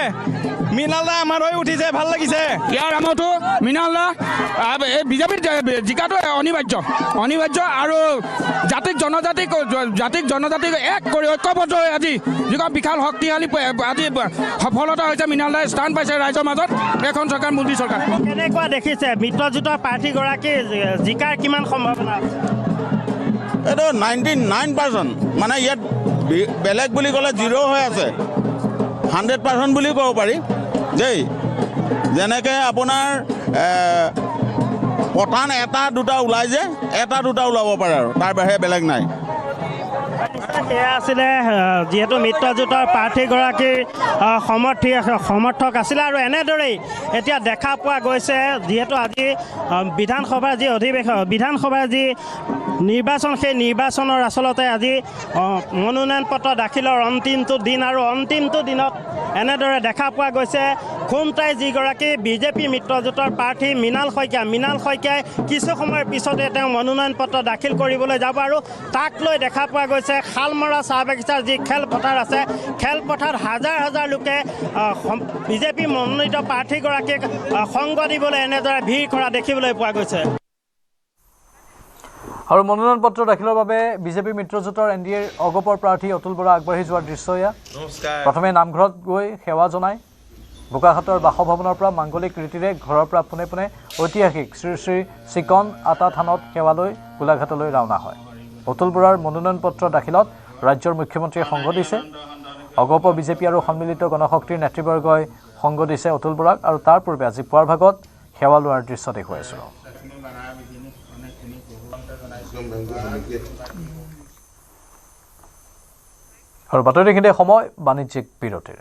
মৃণাল দা আমাৰ হৈ উঠিছে, ভাল লাগিছে। ইয়াৰ নামতো মৃণাল দা বিজেপিত জিকাটো অনিবাৰ্য আৰু জাতিক জনজাতিক এক কৰি ঐক্যবদ্ধ হৈ আজি যিখন বিশাল শক্তিশালী আজি সফলতা হৈছে। মৃণাল দাই স্থান পাইছে ৰাইজৰ মাজত, এখন চৰকাৰ মোদী চৰকাৰ। কেনেকুৱা দেখিছে মিত্ৰজোঁটৰ প্ৰাৰ্থীগৰাকী জিকাৰ কিমান সম্ভাৱনা? এইটো 99%। মানে ইয়াত বেলেগ বুলি ক'লে 0 হৈ আছে, 100% বুলি ক'ব পাৰি দেই। যেনেকৈ আপোনাৰ পঠান এটা দুটা ওলাই যে, এটা দুটা ওলাব পাৰে আৰু তাৰ বাহিৰে বেলেগ নাই। সেয়া আছিলে যিহেতু মিত্ৰজোঁটৰ প্ৰাৰ্থীগৰাকীৰ সমৰ্থক আছিলে আৰু এনেদৰেই এতিয়া দেখা পোৱা গৈছে যিহেতু আজি বিধানসভাৰ যি বিধানসভাৰ যি নিৰ্বাচন সেই নিৰ্বাচনৰ আচলতে আজি মনোনয়ন পত্ৰ দাখিলৰ অন্তিমটো দিন আৰু অন্তিমটো দিনত এনেদৰে দেখা পোৱা গৈছে খুমটাই যিগৰাকী বিজেপি মিত্ৰজোঁটৰ প্ৰাৰ্থী মৃণাল শইকীয়াই কিছু সময়ৰ পিছতে তেওঁ মনোনয়ন পত্ৰ দাখিল কৰিবলৈ যাব আৰু তাক লৈ দেখা পোৱা গৈছে শালমৰা চাহ বাগিচাৰ যি খেলপথাৰ আছে খেলপথাৰত হাজাৰ হাজাৰ লোকে বিজেপি মনোনীত প্ৰাৰ্থীগৰাকীক সংগ দিবলৈ এনেদৰে ভিৰ কৰা দেখিবলৈ পোৱা গৈছে আৰু মনোনয়ন পত্ৰ দাখিলৰ বাবে বিজেপি মিত্ৰজোঁটৰ NDAৰ অগপৰ প্ৰাৰ্থী অতুল বৰা আগবাঢ়ি যোৱাৰ দৃশ্য এয়া প্ৰথমে নামঘৰত গৈ সেৱা জনায় বোকাখাটৰ বাসভৱনৰ পৰা মাংগলিক ৰীতিৰে ঘৰৰ পৰা পোনে পোনে ঐতিহাসিক শ্ৰী শ্ৰী চিকন আটা থানত সেৱা লৈ গোলাঘাটলৈ ৰাওনা হয় অতুল বৰাৰ মনোনয়ন পত্ৰ দাখিলত ৰাজ্যৰ মুখ্যমন্ত্ৰীয়ে সংগ দিছে অগপ বিজেপি আৰু সন্মিলিত গণশক্তিৰ নেতৃবৰ্গই সংগ দিছে অতুল বৰাক আৰু তাৰ পূৰ্বে আজি পুৱাৰ ভাগত সেৱা লোৱাৰ দৃশ্য দেখুৱাইছিল আৰু বাতৰিখিনিতে সময় বাণিজ্যিক বিৰতিৰ